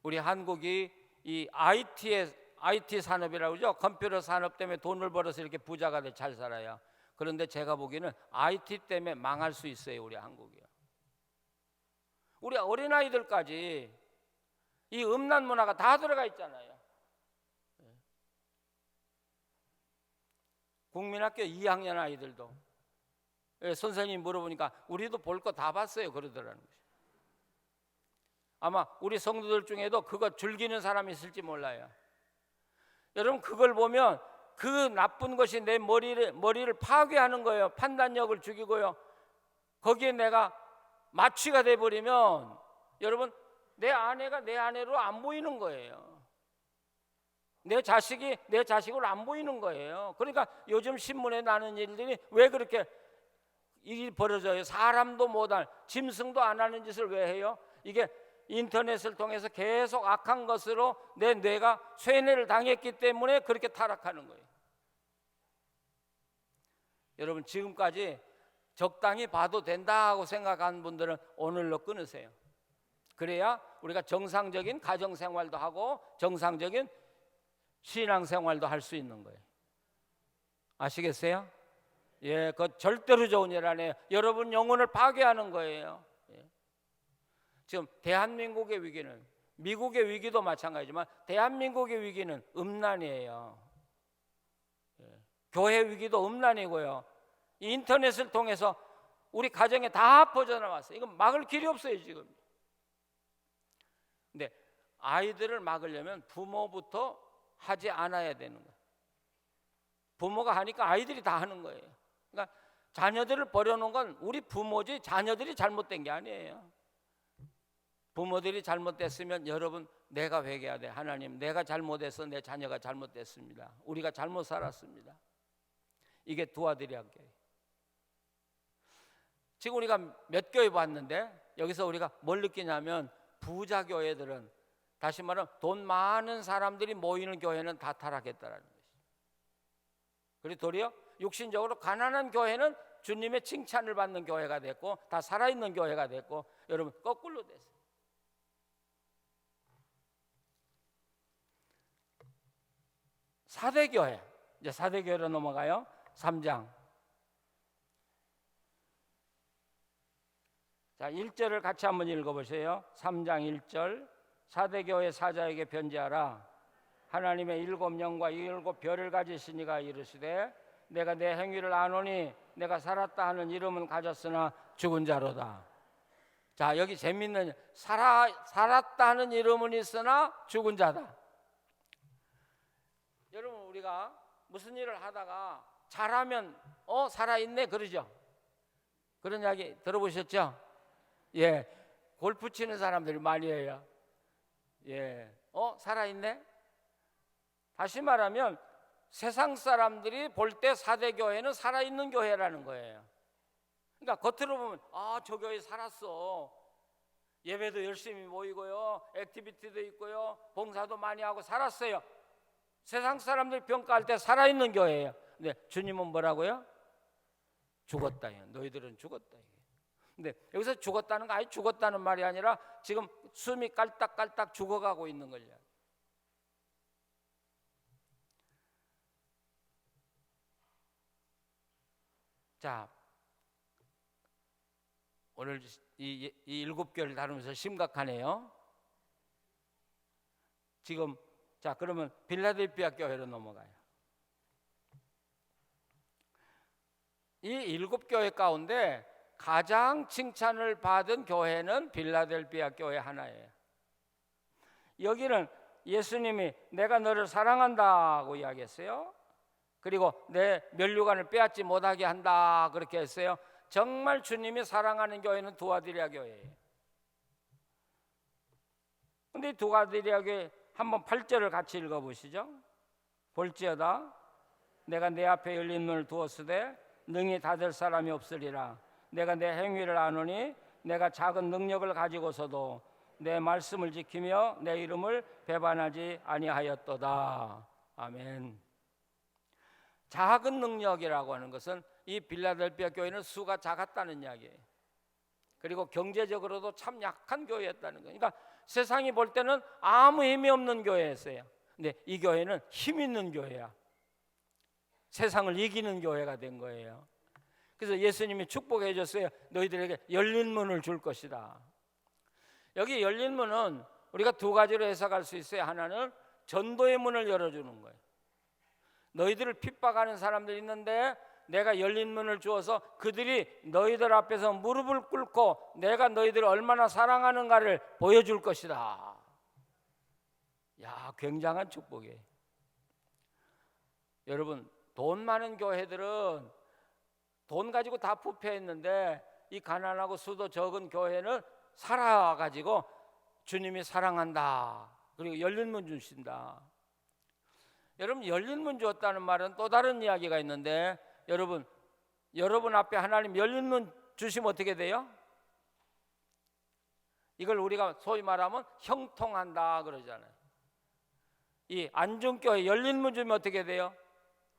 우리 한국이 이 IT 산업이라고 그러죠. 컴퓨터 산업 때문에 돈을 벌어서 이렇게 부자가 돼 잘 살아요. 그런데 제가 보기에는 IT 때문에 망할 수 있어요. 우리 한국이요. 우리 어린아이들까지 이 음란 문화가 다 들어가 있잖아요. 국민학교 2학년 아이들도 선생님이 물어보니까 우리도 볼 거 다 봤어요, 그러더라는 거죠. 아마 우리 성도들 중에도 그거 즐기는 사람이 있을지 몰라요. 여러분, 그걸 보면 그 나쁜 것이 내 머리를 파괴하는 거예요. 판단력을 죽이고요. 거기에 내가 마취가 돼버리면, 여러분, 내 아내가 내 아내로 안 보이는 거예요. 내 자식이 내 자식으로 안 보이는 거예요. 그러니까 요즘 신문에 나는 일들이 왜 그렇게 일이 벌어져요? 사람도 못할, 짐승도 안 하는 짓을 왜 해요? 이게 인터넷을 통해서 계속 악한 것으로 내 뇌가 쇠뇌를 당했기 때문에 그렇게 타락하는 거예요. 여러분, 지금까지 적당히 봐도 된다고 생각하는 분들은 오늘로 끊으세요. 그래야 우리가 정상적인 가정생활도 하고 정상적인 신앙생활도 할 수 있는 거예요. 아시겠어요? 예, 그거 절대로 좋은 일 아니에요. 여러분 영혼을 파괴하는 거예요. 예. 지금 대한민국의 위기는, 미국의 위기도 마찬가지지만 대한민국의 위기는 음란이에요. 예. 교회 위기도 음란이고요. 인터넷을 통해서 우리 가정에 다 퍼져나왔어요. 이건 막을 길이 없어요 지금. 근데 아이들을 막으려면 부모부터 하지 않아야 되는 거예요. 부모가 하니까 아이들이 다 하는 거예요. 그러니까 자녀들을 버려놓은 건 우리 부모지 자녀들이 잘못된 게 아니에요. 부모들이 잘못됐으면, 여러분, 내가 회개해야 돼. 하나님, 내가 잘못해서 내 자녀가 잘못됐습니다. 우리가 잘못 살았습니다. 이게 도와드려야 할게요. 지금 우리가 몇 교회 봤는데 여기서 우리가 뭘 느끼냐면, 부자 교회들은, 다시 말하면 돈 많은 사람들이 모이는 교회는 다 타락했다라는 것이죠. 그리고 도리어 육신적으로 가난한 교회는 주님의 칭찬을 받는 교회가 됐고 다 살아있는 교회가 됐고, 여러분, 거꾸로 됐어요. 사대교회, 이제 사대교회로 넘어가요. 3장. 자, 1절을 같이 한번 읽어보세요. 3장 1절. 사대교회 사자에게 편지하라. 하나님의 7영과 7 별을 가지시니가 이르시되, 내가 내 행위를 아노니 내가 살았다 하는 이름은 가졌으나 죽은 자로다. 자, 여기 재밌는, 살았다 하는 이름은 있으나 죽은 자다. 여러분, 우리가 무슨 일을 하다가 잘하면 살아있네 그러죠. 그런 이야기 들어보셨죠? 예, 골프 치는 사람들이 많이 해요. 예, 살아있네. 다시 말하면 세상 사람들이 볼 때 사대교회는 살아있는 교회라는 거예요. 그러니까 겉으로 보면 저 교회 살았어. 예배도 열심히 모이고요, 액티비티도 있고요, 봉사도 많이 하고 살았어요. 세상 사람들이 평가할 때 살아있는 교회예요. 근데 주님은 뭐라고요? 죽었다. 너희들은 죽었다. 근데 여기서 죽었다는 거 아니, 죽었다는 말이 아니라 지금 숨이 깔딱깔딱 죽어가고 있는 걸요. 자, 오늘 이 일곱 교회를 다루면서 심각하네요. 지금 자 그러면 빌라델피아 교회로 넘어가요. 이 일곱 교회 가운데 가장 칭찬을 받은 교회는 빌라델피아 교회 하나예요. 여기는 예수님이 내가 너를 사랑한다고 이야기했어요. 그리고 내 면류관을 빼앗지 못하게 한다 그렇게 했어요. 정말 주님이 사랑하는 교회는 두아디리아 교회예요. 근데 두아디리아 교회 한번 8절을 같이 읽어보시죠. 볼지어다 내가 내 앞에 열린 문을 두었으되 능히 닫을 사람이 없으리라. 내가 내 행위를 아노니 내가 작은 능력을 가지고서도 내 말씀을 지키며 내 이름을 배반하지 아니하였도다. 아멘. 작은 능력이라고 하는 것은 이 빌라델피아 교회는 수가 작았다는 이야기예요. 그리고 경제적으로도 참 약한 교회였다는 거예요. 그러니까 세상이 볼 때는 아무 힘이 없는 교회였어요. 근데 이 교회는 힘 있는 교회야. 세상을 이기는 교회가 된 거예요. 그래서 예수님이 축복해 줬어요. 너희들에게 열린 문을 줄 것이다. 여기 열린 문은 우리가 두 가지로 해석할 수 있어요. 하나는 전도의 문을 열어주는 거예요. 너희들을 핍박하는 사람들이 있는데 내가 열린 문을 주어서 그들이 너희들 앞에서 무릎을 꿇고 내가 너희들을 얼마나 사랑하는가를 보여줄 것이다. 야, 굉장한 축복이에요. 여러분, 돈 많은 교회들은 돈 가지고 다 부패했는데 이 가난하고 수도 적은 교회는 살아가지고 주님이 사랑한다. 그리고 열린 문 주신다. 여러분, 열린 문 주었다는 말은 또 다른 이야기가 있는데 여러분 앞에 하나님 열린 문 주시면 어떻게 돼요? 이걸 우리가 소위 말하면 형통한다 그러잖아요. 이 안중교회 열린 문 주면 어떻게 돼요?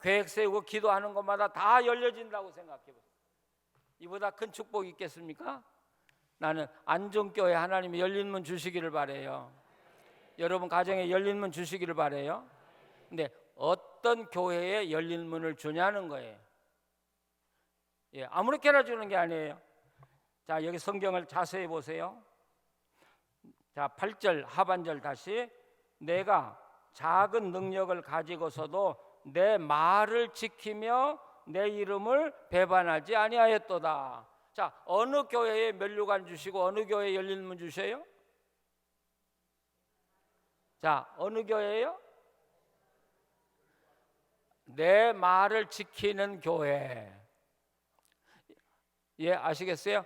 계획 세우고 기도하는 것마다 다 열려진다고 생각해 보세요. 이보다 큰 축복이 있겠습니까? 나는 안중교회 하나님이 열린 문 주시기를 바래요. 여러분 가정에 열린 문 주시기를 바래요. 근데 어떤 교회에 열린 문을 주냐는 거예요. 예, 아무렇게나 주는 게 아니에요. 자, 여기 성경을 자세히 보세요. 자, 8절 하반절 다시 내가 작은 능력을 가지고서도 내 말을 지키며 내 이름을 배반하지 아니하였도다. 자, 어느 교회에 면류관 주시고 어느 교회에 열린 문 주셔요? 자, 어느 교회예요? 내 말을 지키는 교회. 예, 아시겠어요?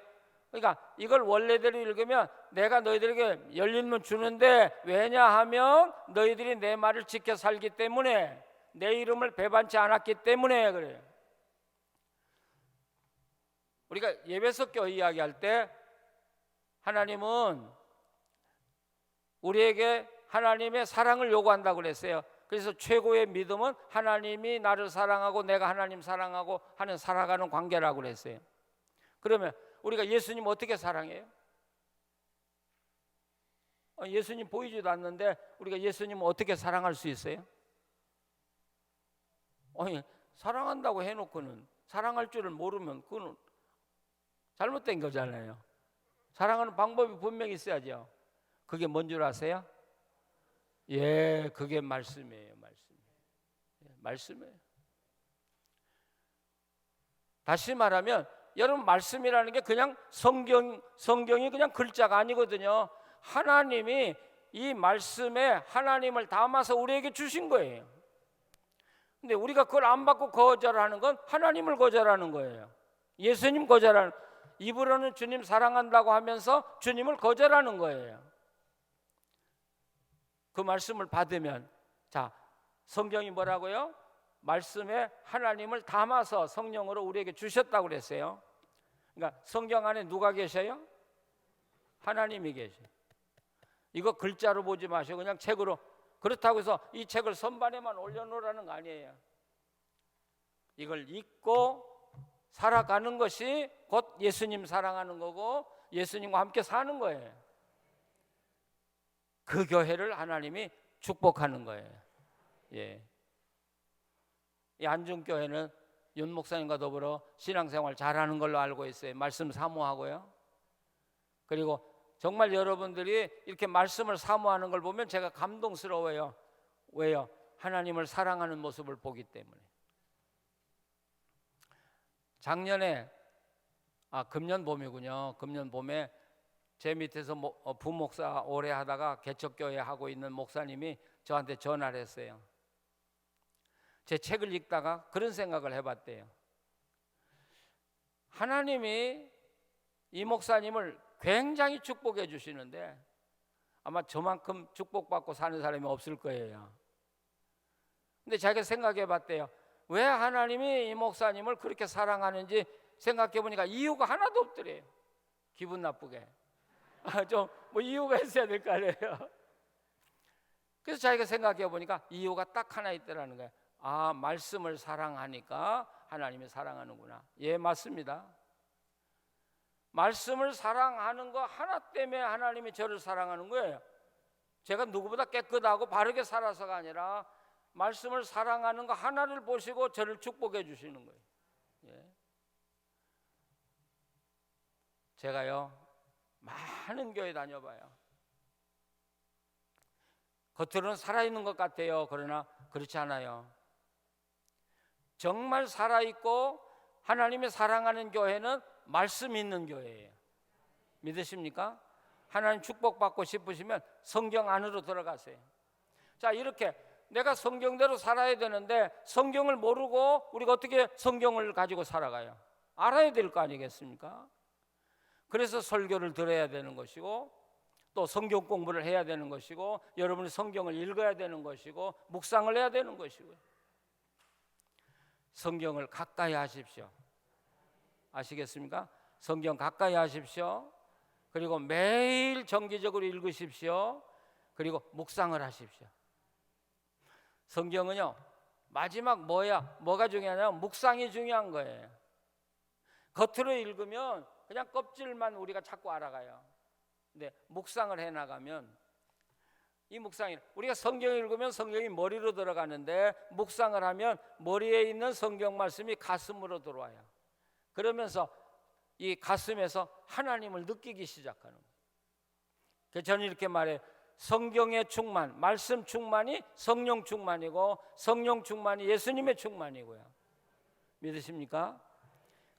그러니까 이걸 원래대로 읽으면 내가 너희들에게 열린 문 주는데 왜냐하면 너희들이 내 말을 지켜 살기 때문에 내 이름을 배반치 않았기 때문에 그래요. 우리가 예배석 교회 이야기할 때 하나님은 우리에게 하나님의 사랑을 요구한다고 그랬어요. 그래서 최고의 믿음은 하나님이 나를 사랑하고 내가 하나님 사랑하고 하는 살아가는 관계라고 그랬어요. 그러면 우리가 예수님 어떻게 사랑해요? 예수님 보이지도 않는데 우리가 예수님을 어떻게 사랑할 수 있어요? 아니, 사랑한다고 해놓고는 사랑할 줄을 모르면 그건 잘못된 거잖아요. 사랑하는 방법이 분명히 있어야죠. 그게 뭔 줄 아세요? 예, 그게 말씀이에요. 말씀이에요. 다시 말하면 여러분 말씀이라는 게 그냥 성경이 그냥 글자가 아니거든요. 하나님이 이 말씀에 하나님을 담아서 우리에게 주신 거예요. 근데 우리가 그걸 안 받고 거절하는 건 하나님을 거절하는 거예요. 예수님 거절하는, 입으로는 주님 사랑한다고 하면서 주님을 거절하는 거예요. 그 말씀을 받으면, 자, 성경이 뭐라고요? 말씀에 하나님을 담아서 성령으로 우리에게 주셨다고 그랬어요. 그러니까 성경 안에 누가 계셔요? 하나님이 계셔요. 이거 글자로 보지 마시고 그냥 책으로, 그렇다고 해서 이 책을 선반에만 올려놓으라는 거 아니에요. 이걸 읽고 살아가는 것이 곧 예수님 사랑하는 거고 예수님과 함께 사는 거예요. 그 교회를 하나님이 축복하는 거예요. 예. 이 안중교회는 윤 목사님과 더불어 신앙생활 잘하는 걸로 알고 있어요. 말씀 사모하고요. 그리고 정말 여러분들이 이렇게 말씀을 사모하는 걸 보면 제가 감동스러워요. 왜요? 하나님을 사랑하는 모습을 보기 때문에. 작년에 금년 봄이군요. 금년 봄에 제 밑에서 부목사 오래 하다가 개척교회 하고 있는 목사님이 저한테 전화를 했어요. 제 책을 읽다가 그런 생각을 해봤대요. 하나님이 이 목사님을 굉장히 축복해 주시는데 아마 저만큼 축복받고 사는 사람이 없을 거예요. 근데 자기가 생각해 봤대요. 왜 하나님이 이 목사님을 그렇게 사랑하는지 생각해 보니까 이유가 하나도 없더래요. 기분 나쁘게. 좀 뭐 이유가 있어야 될 거 아니에요. 그래서 자기가 생각해 보니까 이유가 딱 하나 있더라는 거예요. 말씀을 사랑하니까 하나님이 사랑하는구나. 예, 맞습니다. 말씀을 사랑하는 거 하나 때문에 하나님이 저를 사랑하는 거예요. 제가 누구보다 깨끗하고 바르게 살아서가 아니라 말씀을 사랑하는 거 하나를 보시고 저를 축복해 주시는 거예요. 예. 제가요 많은 교회 다녀봐요. 겉으로는 살아있는 것 같아요. 그러나 그렇지 않아요. 정말 살아있고 하나님이 사랑하는 교회는 말씀 있는 교회예요. 믿으십니까? 하나님 축복받고 싶으시면 성경 안으로 들어가세요. 자, 이렇게 내가 성경대로 살아야 되는데 성경을 모르고 우리가 어떻게 성경을 가지고 살아가요? 알아야 될 거 아니겠습니까? 그래서 설교를 들어야 되는 것이고 또 성경 공부를 해야 되는 것이고 여러분이 성경을 읽어야 되는 것이고 묵상을 해야 되는 것이고 성경을 가까이 하십시오. 아시겠습니까? 성경 가까이 하십시오. 그리고 매일 정기적으로 읽으십시오. 그리고 묵상을 하십시오. 성경은요 마지막 뭐가 중요하냐면 묵상이 중요한 거예요. 겉으로 읽으면 그냥 껍질만 우리가 자꾸 알아가요. 근데 묵상을 해나가면 이 묵상이 우리가 성경 읽으면 성경이 머리로 들어가는데 묵상을 하면 머리에 있는 성경 말씀이 가슴으로 들어와요. 그러면서 이 가슴에서 하나님을 느끼기 시작하는 거예요. 그래서 저는 이렇게 말해요. 성경의 충만, 말씀 충만이 성령 충만이고 성령 충만이 예수님의 충만이고요. 믿으십니까?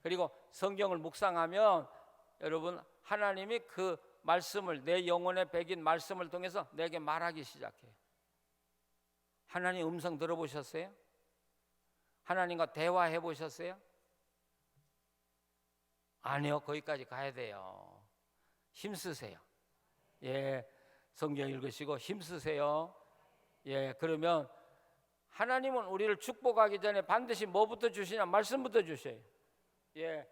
그리고 성경을 묵상하면 여러분 하나님이 그 말씀을 내 영혼에 배긴 말씀을 통해서 내게 말하기 시작해요. 하나님 음성 들어보셨어요? 하나님과 대화해 보셨어요? 아니요, 거기까지 가야 돼요. 힘쓰세요. 예, 성경 읽으시고 힘쓰세요. 예, 그러면 하나님은 우리를 축복하기 전에 반드시 뭐부터 주시냐? 말씀부터 주셔요. 예,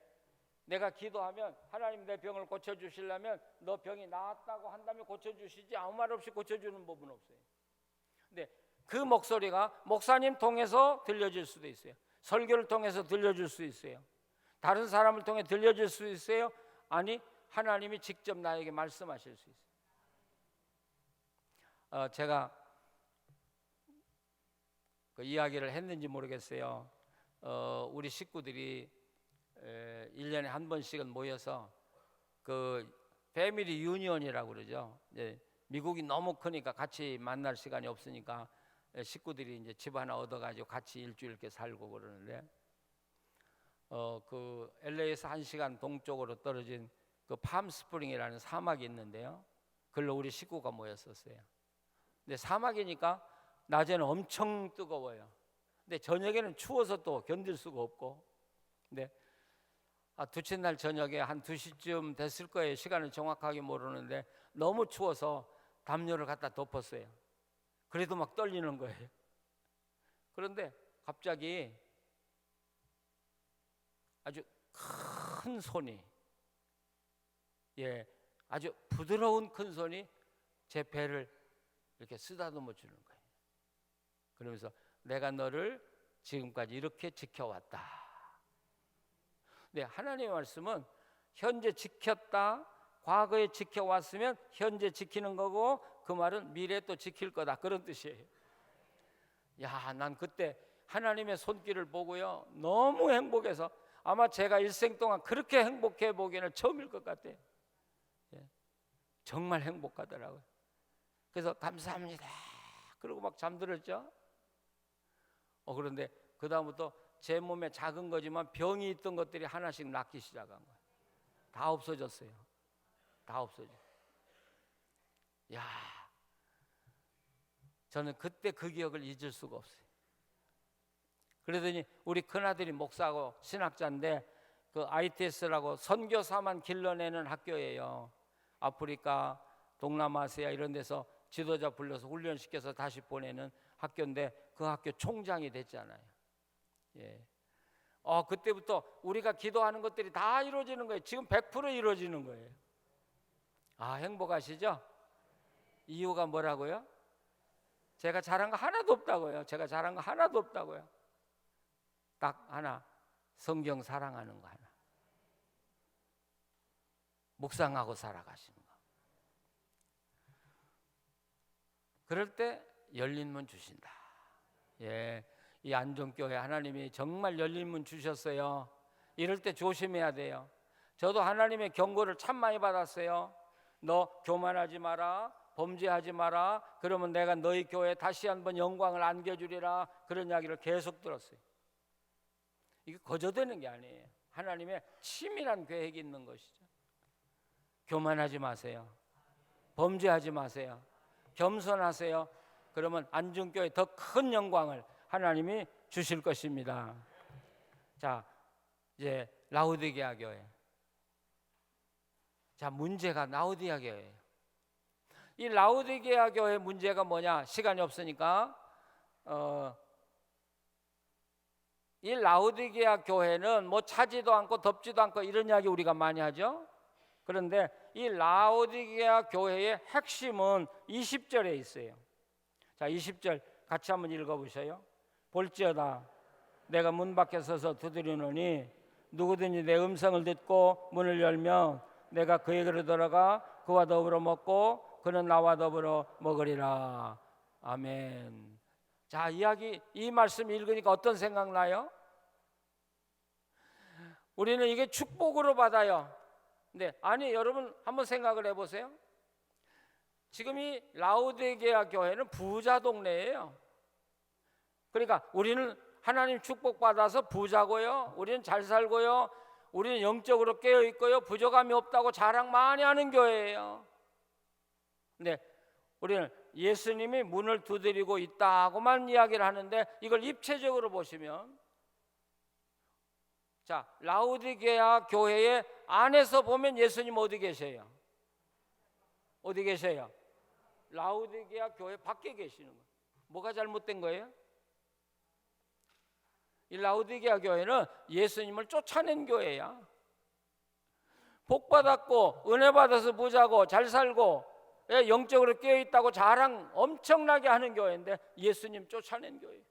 내가 기도하면 하나님 내 병을 고쳐주시려면 너 병이 나았다고 한다면 고쳐주시지 아무 말 없이 고쳐주는 법은 없어요. 근데 그 목소리가 목사님 통해서 들려질 수도 있어요. 설교를 통해서 들려줄 수 있어요. 다른 사람을 통해 들려줄 수 있어요. 아니 하나님이 직접 나에게 말씀하실 수 있어요. 제가 그 이야기를 했는지 모르겠어요. 우리 식구들이 1년에 한 번씩은 모여서 그 패밀리 유니온이라고 그러죠. 이제 미국이 너무 크니까 같이 만날 시간이 없으니까 식구들이 이제 집 하나 얻어가지고 같이 일주일 이렇게 살고 그러는데 그 LA에서 1시간 동쪽으로 떨어진 그 팜스프링이라는 사막이 있는데요. 그걸로 우리 식구가 모였었어요. 근데 사막이니까 낮에는 엄청 뜨거워요. 근데 저녁에는 추워서 또 견딜 수가 없고. 근데 둘째 날 저녁에 한 2시쯤 됐을 거예요. 시간을 정확하게 모르는데 너무 추워서 담요를 갖다 덮었어요. 그래도 막 떨리는 거예요. 그런데 갑자기 아주 큰 손이 아주 부드러운 큰 손이 제 배를 이렇게 쓰다듬어 주는 거예요. 그러면서 내가 너를 지금까지 이렇게 지켜왔다. 네, 하나님의 말씀은 현재 지켰다, 과거에 지켜왔으면 현재 지키는 거고 그 말은 미래에 또 지킬 거다 그런 뜻이에요. 야, 난 그때 하나님의 손길을 보고요 너무 행복해서 아마 제가 일생 동안 그렇게 행복해 보기는 처음일 것 같아요. 예. 정말 행복하더라고요. 그래서 감사합니다 그러고 막 잠들었죠. 그런데 그 다음부터 제 몸에 작은 거지만 병이 있던 것들이 하나씩 낫기 시작한 거예요. 다 없어졌어요. 다 없어져. 야, 저는 그때 그 기억을 잊을 수가 없어요. 그러더니 우리 큰아들이 목사하고 신학자인데 그 ITS라고 선교사만 길러내는 학교예요. 아프리카, 동남아시아 이런 데서 지도자 불러서 훈련시켜서 다시 보내는 학교인데 그 학교 총장이 됐잖아요. 예. 그때부터 우리가 기도하는 것들이 다 이루어지는 거예요. 지금 100% 이루어지는 거예요. 행복하시죠? 이유가 뭐라고요? 제가 잘한 거 하나도 없다고요. 제가 잘한 거 하나도 없다고요. 딱 하나, 성경 사랑하는 거 하나. 묵상하고 살아가시는 거. 그럴 때 열린 문 주신다. 예, 이 안전교회 하나님이 정말 열린 문 주셨어요. 이럴 때 조심해야 돼요. 저도 하나님의 경고를 참 많이 받았어요. 너 교만하지 마라, 범죄하지 마라, 그러면 내가 너희 교회에 다시 한번 영광을 안겨주리라, 그런 이야기를 계속 들었어요. 이게 거저되는 게 아니에요. 하나님의 치밀한 계획이 있는 것이죠. 교만하지 마세요. 범죄하지 마세요. 겸손하세요. 그러면 안중교회 더 큰 영광을 하나님이 주실 것입니다. 자, 이제 라우디게아 교회. 자, 문제가 라우디게아 교회예요. 이 라우디게아 교회 문제가 뭐냐? 시간이 없으니까 이 라우디게아 교회는 뭐 차지도 않고 덥지도 않고 이런 이야기 우리가 많이 하죠. 그런데 이 라우디게아 교회의 핵심은 20절에 있어요. 자, 20절 같이 한번 읽어보세요. 볼지어다 내가 문 밖에 서서 두드리노니 누구든지 내 음성을 듣고 문을 열면 내가 그에게로 들어가 그와 더불어 먹고 그는 나와 더불어 먹으리라. 아멘. 자, 이 말씀 읽으니까 어떤 생각 나요? 우리는 이게 축복으로 받아요. 네, 아니 여러분 한번 생각을 해보세요. 지금 이 라우디게아 교회는 부자 동네예요. 그러니까 우리는 하나님 축복받아서 부자고요, 우리는 잘 살고요, 우리는 영적으로 깨어있고요, 부족함이 없다고 자랑 많이 하는 교회예요. 근데 우리는 예수님이 문을 두드리고 있다고만 이야기를 하는데 이걸 입체적으로 보시면, 자, 라우디게아 교회의 안에서 보면 예수님 어디 계세요? 어디 계세요? 라우디게아 교회 밖에 계시는 거예요. 뭐가 잘못된 거예요? 이 라우디게아 교회는 예수님을 쫓아낸 교회야. 복 받았고 은혜 받아서 부자고 잘 살고 영적으로 깨어있다고 자랑 엄청나게 하는 교회인데 예수님 쫓아낸 교회.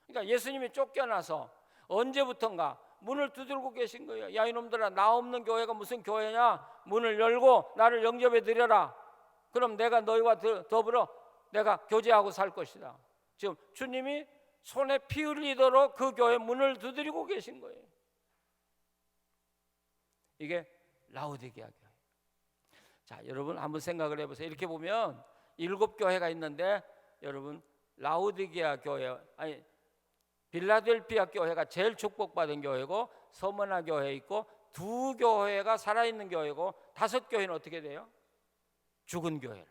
그러니까 예수님이 쫓겨나서 언제부턴가 문을 두들고 계신 거예요. 야, 이놈들아, 나 없는 교회가 무슨 교회냐? 문을 열고 나를 영접해 드려라. 그럼 내가 너희와 더불어 내가 교제하고 살 것이다. 지금 주님이 손에 피 흘리도록 그 교회 문을 두드리고 계신 거예요. 이게 라우디게아 교회. 자, 여러분 한번 생각을 해보세요. 이렇게 보면 7교회가 있는데 여러분 라우디게아 교회, 아니 빌라델피아 교회가 제일 축복받은 교회고, 서머나 교회 있고, 2교회가 살아있는 교회고, 5교회는 어떻게 돼요? 죽은 교회를,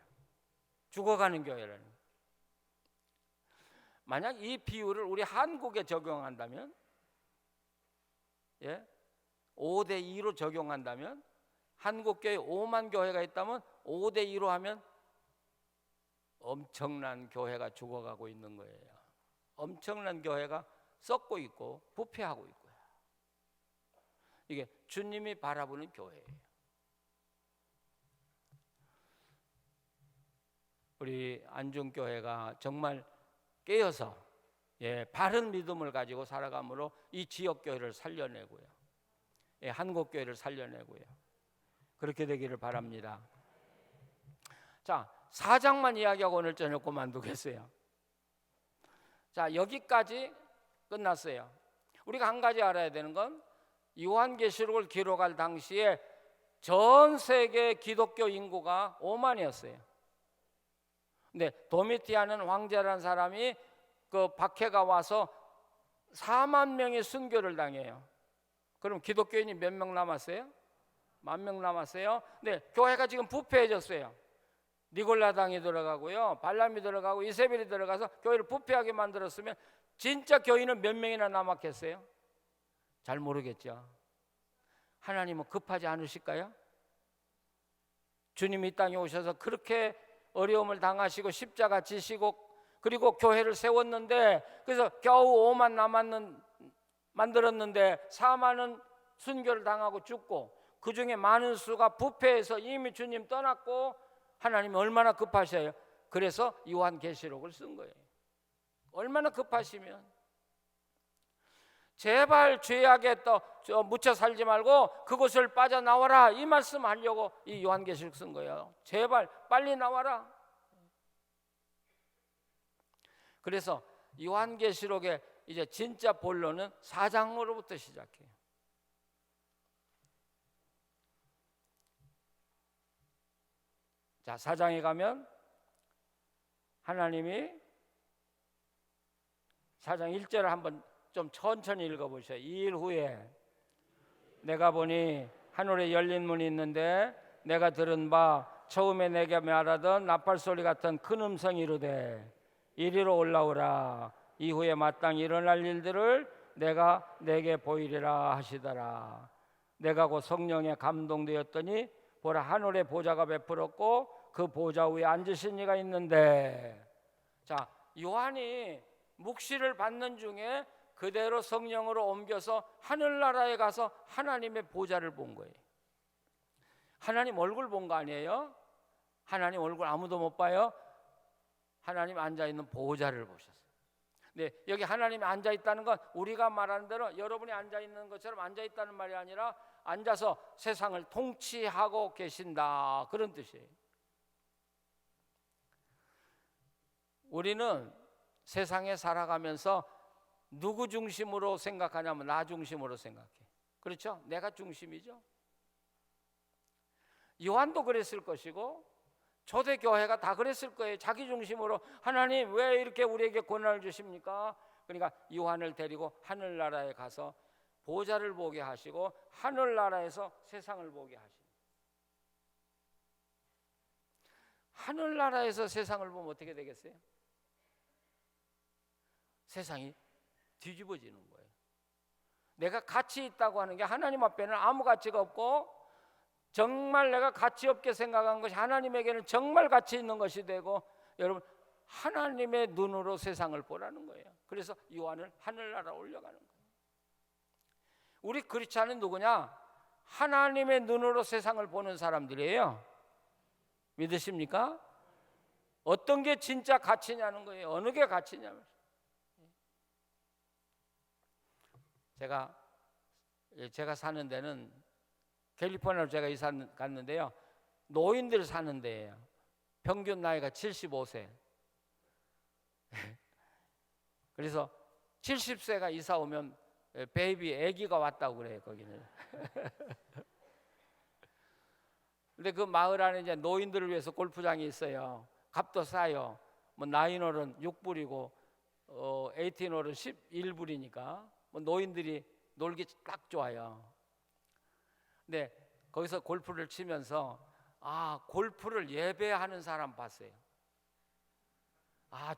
죽어가는 교회라는. 만약 이 비율을 우리 한국에 적용한다면, 5대2로 적용한다면, 한국교회 5만 교회가 있다면 5대2로 하면 엄청난 교회가 죽어가고 있는 거예요. 엄청난 교회가 썩고 있고 부패하고 있고요. 이게 주님이 바라보는 교회예요. 우리 안중교회가 정말 깨어서 바른 믿음을 가지고 살아감으로 이 지역교회를 살려내고요, 한국교회를 살려내고요, 그렇게 되기를 바랍니다. 자, 4장만 이야기하고 오늘 저녁 그만두겠어요. 자, 여기까지 끝났어요. 우리가 한 가지 알아야 되는 건 요한계시록을 기록할 당시에 전 세계 기독교 인구가 5만이었어요. 근데 도미티아는 황제라는 사람이 그 박해가 와서 4만 명이 순교를 당해요. 그럼 기독교인이 몇 명 남았어요? 10,000명 남았어요. 근데 교회가 지금 부패해졌어요. 니골라당이 들어가고요, 발람이 들어가고 이세벨이 들어가서 교회를 부패하게 만들었으면 진짜 교인은 몇 명이나 남았겠어요? 잘 모르겠죠. 하나님은 급하지 않으실까요? 주님이 이 땅에 오셔서 그렇게 어려움을 당하시고 십자가 지시고 그리고 교회를 세웠는데, 그래서 겨우 5만 만들었는데 4만은 순교를 당하고 죽고, 그 중에 많은 수가 부패해서 이미 주님 떠났고, 하나님이 얼마나 급하셔요. 그래서 요한계시록을 쓴 거예요. 얼마나 급하시면 제발 죄악에 또 묻혀 살지 말고 그곳을 빠져나와라, 이 말씀 하려고 이 요한계시록 쓴 거예요. 제발 빨리 나와라. 그래서 요한계시록의 이제 진짜 본론은 4장으로부터 시작해요. 자, 4장에 가면 하나님이 4장 1절을 한번 좀 천천히 읽어보세요. 2일 후에 내가 보니 하늘에 열린 문이 있는데, 내가 들은 바 처음에 내게 말하던 나팔소리 같은 큰 음성이 이르되 이리로 올라오라. 이후에 마땅히 일어날 일들을 내가 내게 보이리라 하시더라. 내가 곧 성령에 감동되었더니 보라, 하늘에 보좌가 베풀었고 그 보좌 위에 앉으신 이가 있는데, 자, 요한이 묵시를 받는 중에 그대로 성령으로 옮겨서 하늘나라에 가서 하나님의 보좌를 본 거예요. 하나님 얼굴 본 거 아니에요? 하나님 얼굴 아무도 못 봐요. 하나님 앉아있는 보좌를 보셨어요. 근데 여기 하나님이 앉아있다는 건 우리가 말하는 대로 여러분이 앉아있는 것처럼 앉아있다는 말이 아니라 앉아서 세상을 통치하고 계신다, 그런 뜻이에요. 우리는 세상에 살아가면서 누구 중심으로 생각하냐면 나 중심으로 생각해. 그렇죠? 내가 중심이죠. 요한도 그랬을 것이고 초대교회가 다 그랬을 거예요. 자기 중심으로 하나님 왜 이렇게 우리에게 고난을 주십니까? 그러니까 요한을 데리고 하늘나라에 가서 보좌를 보게 하시고 하늘나라에서 세상을 보게 하시고, 하늘나라에서 세상을 보면 어떻게 되겠어요? 세상이 뒤집어지는 거예요. 내가 가치 있다고 하는 게 하나님 앞에는 아무 가치가 없고, 정말 내가 가치 없게 생각한 것이 하나님에게는 정말 가치 있는 것이 되고, 여러분 하나님의 눈으로 세상을 보라는 거예요. 그래서 요한을 하늘나라 올려가는 거예요. 우리 크리스찬은 누구냐? 하나님의 눈으로 세상을 보는 사람들이에요. 믿으십니까? 어떤 게 진짜 가치냐는 거예요. 어느 게 가치냐면, 제가 사는 데는 캘리포니아로 제가 이사 갔는데요, 노인들 사는 데예요. 평균 나이가 75세. 그래서 70세가 이사 오면 베이비 아기가 왔다고 그래요, 거기는. 근데 그 마을 안에 이제 노인들을 위해서 골프장이 있어요. 값도 싸요. 뭐 나인홀은 6불이고 18홀은 11불이니까 뭐 노인들이 놀기 딱 좋아요. 근데 거기서 골프를 치면서 골프를 예배하는 사람 봤어요.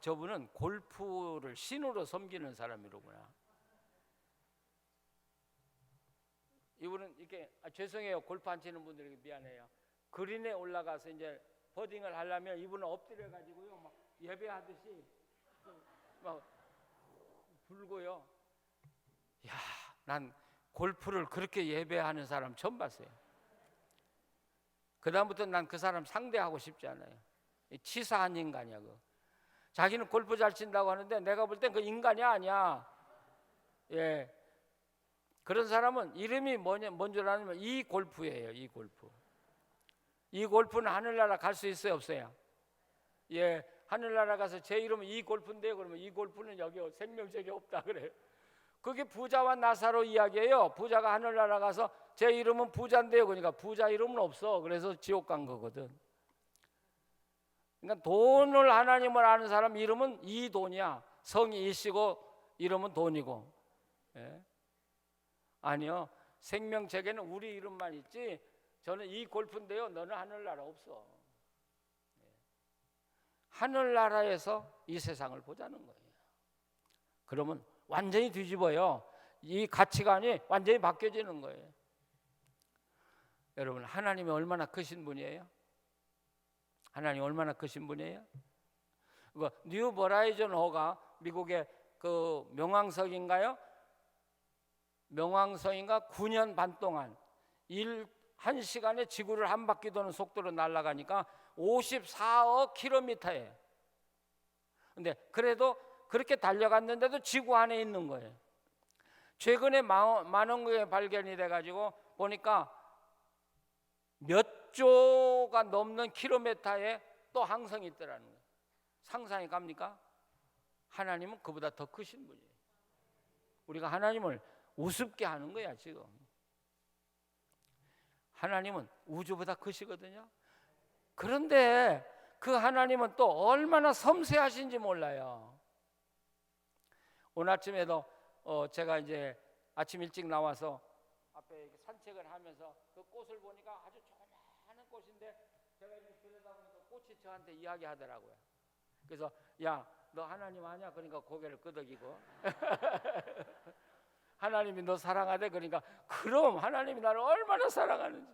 저분은 골프를 신으로 섬기는 사람이로구나. 이분은 이렇게 죄송해요, 골프 안 치는 분들에게 미안해요. 그린에 올라가서 이제 버딩을 하려면 이분은 엎드려 가지고요 막 예배하듯이 막 불고요. 난 골프를 그렇게 예배하는 사람 처음 봤어요. 그다음부터 난 그 사람 상대하고 싶지 않아요. 치사한 인간이야. 자기는 골프 잘 친다고 하는데 내가 볼 땐 그 인간이 아니야. 예, 그런 사람은 이름이 뭔 줄 아냐면 이 골프예요. 이 골프. 이 골프는 하늘나라 갈 수 있어요, 없어요? 예, 하늘나라 가서 제 이름은 이 골프인데요. 그러면 이 골프는 여기 생명책이 없다 그래요. 그게 부자와 나사로 이야기예요. 부자가 하늘나라 가서 제 이름은 부자인데요. 그러니까 부자 이름은 없어. 그래서 지옥 간 거거든. 그러니까 돈을 하나님을 아는 사람 이름은 이 돈이야. 성이 이시고 이름은 돈이고. 예? 아니요. 생명책에는 우리 이름만 있지. 저는 이 골프인데요. 너는 하늘나라 없어. 예. 하늘나라에서 이 세상을 보자는 거예요. 그러면 완전히 뒤집어요. 이 가치관이 완전히 바뀌어지는 거예요. 여러분, 하나님이 얼마나 크신 분이에요? 하나님 얼마나 크신 분이에요? 뉴 버라이즌 호가 미국의 그 명왕성인가요? 명왕성인가 9년 반 동안 1시간에 지구를 한 바퀴 도는 속도로 날아가니까 54억 킬로미터예요. 근데 그래도 그렇게 달려갔는데도 지구 안에 있는 거예요. 최근에 만원경에 발견이 돼가지고 보니까 몇 조가 넘는 킬로미터에 또 항성이 있더라는 거예요. 상상이 갑니까? 하나님은 그보다 더 크신 분이에요. 우리가 하나님을 우습게 하는 거야 지금. 하나님은 우주보다 크시거든요. 그런데 그 하나님은 또 얼마나 섬세하신지 몰라요. 오늘 아침에도 제가 이제 아침 일찍 나와서 앞에 산책을 하면서 그 꽃을 보니까 아주 조그마한 꽃인데 제가 이렇게 들여다보니까 꽃이 저한테 이야기하더라고요. 그래서 야, 너 하나님 아냐? 그러니까 고개를 끄덕이고 하나님이 너 사랑하대? 그러니까 그럼 하나님이 나를 얼마나 사랑하는지.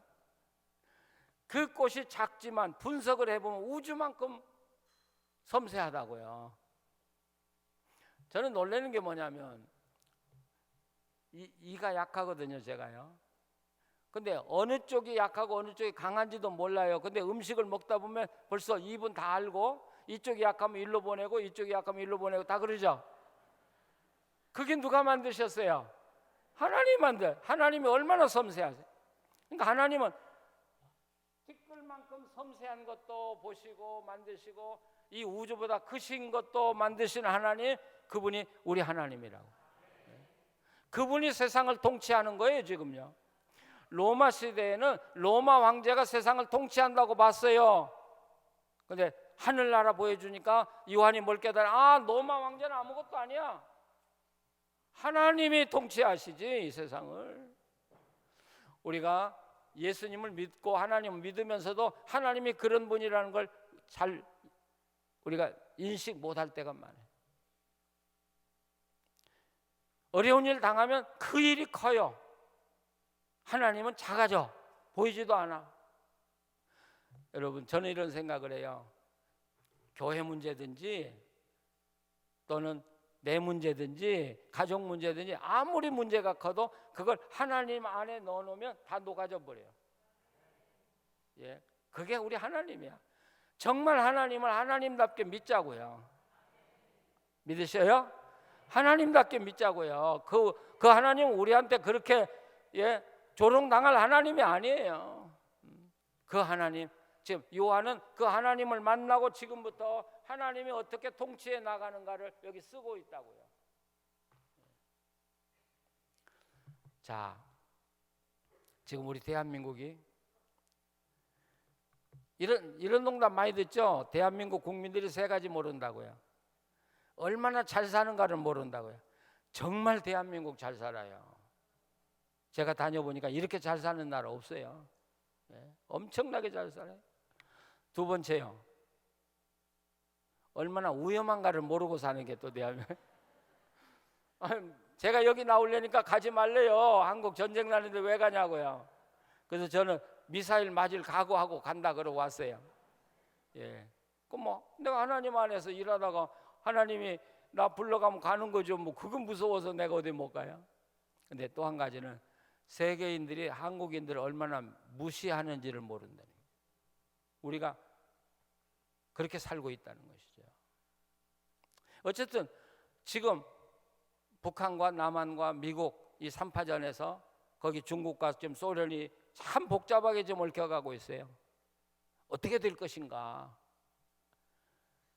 그 꽃이 작지만 분석을 해보면 우주만큼 섬세하다고요. 저는 놀라는 게 뭐냐면 이가 약하거든요, 제가요. 근데 어느 쪽이 약하고 어느 쪽이 강한지도 몰라요. 근데 음식을 먹다 보면 벌써 입은 다 알고 이쪽이 약하면 일로 보내고 이쪽이 약하면 일로 보내고 다 그러죠. 그게 누가 만드셨어요? 하나님이 얼마나 섬세하세요. 그러니까 하나님은 티끌만큼 섬세한 것도 보시고 만드시고 이 우주보다 크신 것도 만드신 하나님, 그분이 우리 하나님이라고. 그분이 세상을 통치하는 거예요 지금요. 로마 시대에는 로마 황제가 세상을 통치한다고 봤어요. 근데 하늘나라 보여주니까 요한이 뭘 깨달아? 아, 로마 황제는 아무것도 아니야. 하나님이 통치하시지 이 세상을. 우리가 예수님을 믿고 하나님을 믿으면서도 하나님이 그런 분이라는 걸 잘 우리가 인식 못할 때가 많아요. 어려운 일 당하면 그 일이 커요. 하나님은 작아져 보이지도 않아. 여러분, 저는 이런 생각을 해요. 교회 문제든지 또는 내 문제든지 가족 문제든지 아무리 문제가 커도 그걸 하나님 안에 넣어놓으면 다 녹아져 버려요. 예, 그게 우리 하나님이야. 정말 하나님을 하나님답게 믿자고요. 믿으셔요? 하나님답게 믿자고요. 그 하나님은 우리한테 그렇게 조롱당할 하나님이 아니에요. 그 하나님, 지금 요한은 그 하나님을 만나고 지금부터 하나님이 어떻게 통치해 나가는가를 여기 쓰고 있다고요. 자, 지금 우리 대한민국이 이런 농담 많이 듣죠? 대한민국 국민들이 3가지 모른다고요. 얼마나 잘 사는가를 모른다고요. 정말 대한민국 잘 살아요. 제가 다녀보니까 이렇게 잘 사는 나라 없어요. 엄청나게 잘 살아요. 2번째요. 얼마나 위험한가를 모르고 사는 게 또 대한민국. 제가 여기 나오려니까 가지 말래요. 한국 전쟁 나는데 왜 가냐고요. 그래서 저는 미사일 맞을 각오하고 간다 그러고 왔어요. 예. 그럼 뭐 내가 하나님 안에서 일하다가 하나님이 나 불러가면 가는 거죠. 뭐 그건 무서워서 내가 어디 못 가요. 근데 또 한 가지는 세계인들이 한국인들을 얼마나 무시하는지를 모른다는 거예요. 우리가 그렇게 살고 있다는 것이죠. 어쨌든 지금 북한과 남한과 미국 이 3파전에서 거기 중국과 지금 소련이 참 복잡하게 좀 얽혀가고 있어요. 어떻게 될 것인가.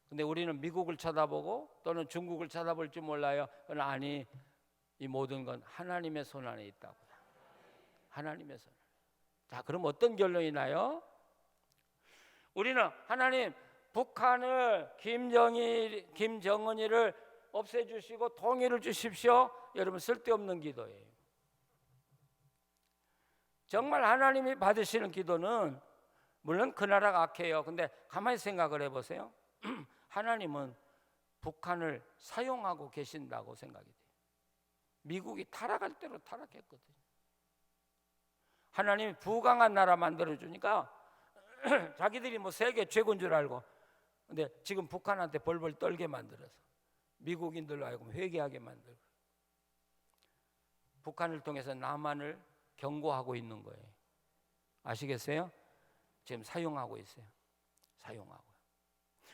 근데 우리는 미국을 쳐다보고 또는 중국을 쳐다볼 줄 몰라요. 그러나 아니, 이 모든 건 하나님의 손 안에 있다고요. 하나님의 손을. 자, 그럼 어떤 결론이 나요? 우리는 하나님 북한을 김정은이를 없애주시고 통일을 주십시오. 여러분 쓸데없는 기도예요. 정말 하나님이 받으시는 기도는 물론 그 나라가 악해요. 근데 가만히 생각을 해보세요. 하나님은 북한을 사용하고 계신다고 생각이 돼요. 미국이 타락할 대로 타락했거든요. 하나님이 부강한 나라 만들어주니까 자기들이 뭐 세계 최고인 줄 알고, 근데 지금 북한한테 벌벌 떨게 만들어서 미국인들로 하여금 회개하게 만들고 북한을 통해서 남한을 경고하고 있는 거예요. 아시겠어요? 지금 사용하고 있어요. 사용하고.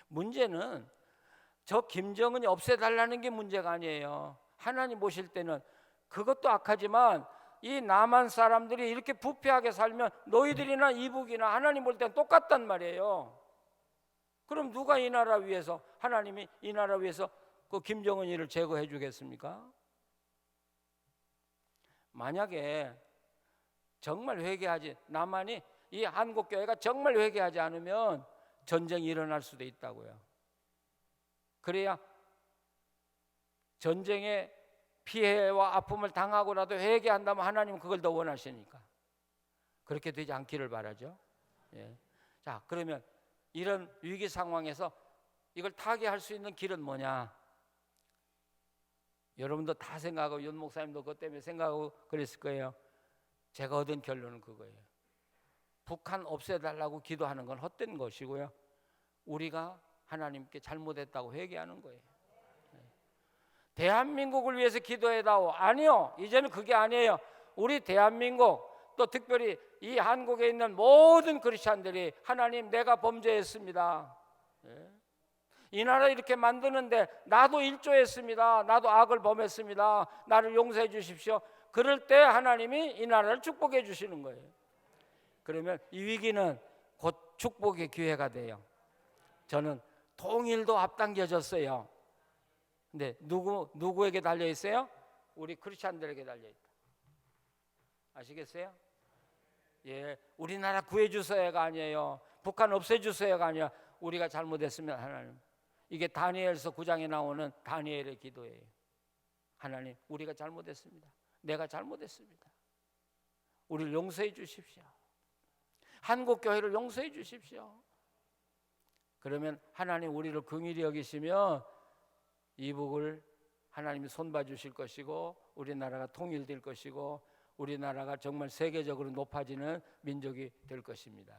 문제는 저 김정은이 없애달라는 게 문제가 아니에요. 하나님 보실 때는 그것도 악하지만 이 남한 사람들이 이렇게 부패하게 살면 너희들이나 이북이나 하나님 볼 때는 똑같단 말이에요. 그럼 누가 이 나라 위해서, 하나님이 이 나라 위해서 그 김정은이를 제거해 주겠습니까? 만약에 정말 회개하지, 남한이, 이 한국교회가 정말 회개하지 않으면 전쟁이 일어날 수도 있다고요. 그래야 전쟁의 피해와 아픔을 당하고라도 회개한다면 하나님은 그걸 더 원하시니까 그렇게 되지 않기를 바라죠. 예. 자, 그러면 이런 위기 상황에서 이걸 타개할 수 있는 길은 뭐냐? 여러분도 다 생각하고 윤 목사님도 그것 때문에 생각하고 그랬을 거예요. 제가 얻은 결론은 그거예요. 북한 없애달라고 기도하는 건 헛된 것이고요. 우리가 하나님께 잘못했다고 회개하는 거예요. 대한민국을 위해서 기도해다오. 아니요, 이제는 그게 아니에요. 우리 대한민국, 또 특별히 이 한국에 있는 모든 크리스찬들이 하나님, 내가 범죄했습니다. 이 나라 이렇게 만드는데 나도 일조했습니다. 나도 악을 범했습니다. 나를 용서해 주십시오. 그럴 때 하나님이 이 나라를 축복해 주시는 거예요. 그러면 이 위기는 곧 축복의 기회가 돼요. 저는 통일도 앞당겨졌어요. 근데 누구에게 달려 있어요? 우리 크리스찬들에게 달려 있다. 아시겠어요? 예, 우리나라 구해주세요가 아니에요. 북한 없애주세요가 아니라 우리가 잘못했으면 하나님, 이게 다니엘서 9장에 나오는 다니엘의 기도예요. 하나님, 우리가 잘못했습니다. 내가 잘못했습니다. 우리를 용서해 주십시오. 한국교회를 용서해 주십시오. 그러면 하나님 우리를 긍휼히 여기시며 이북을 하나님이 손봐 주실 것이고 우리나라가 통일될 것이고 우리나라가 정말 세계적으로 높아지는 민족이 될 것입니다.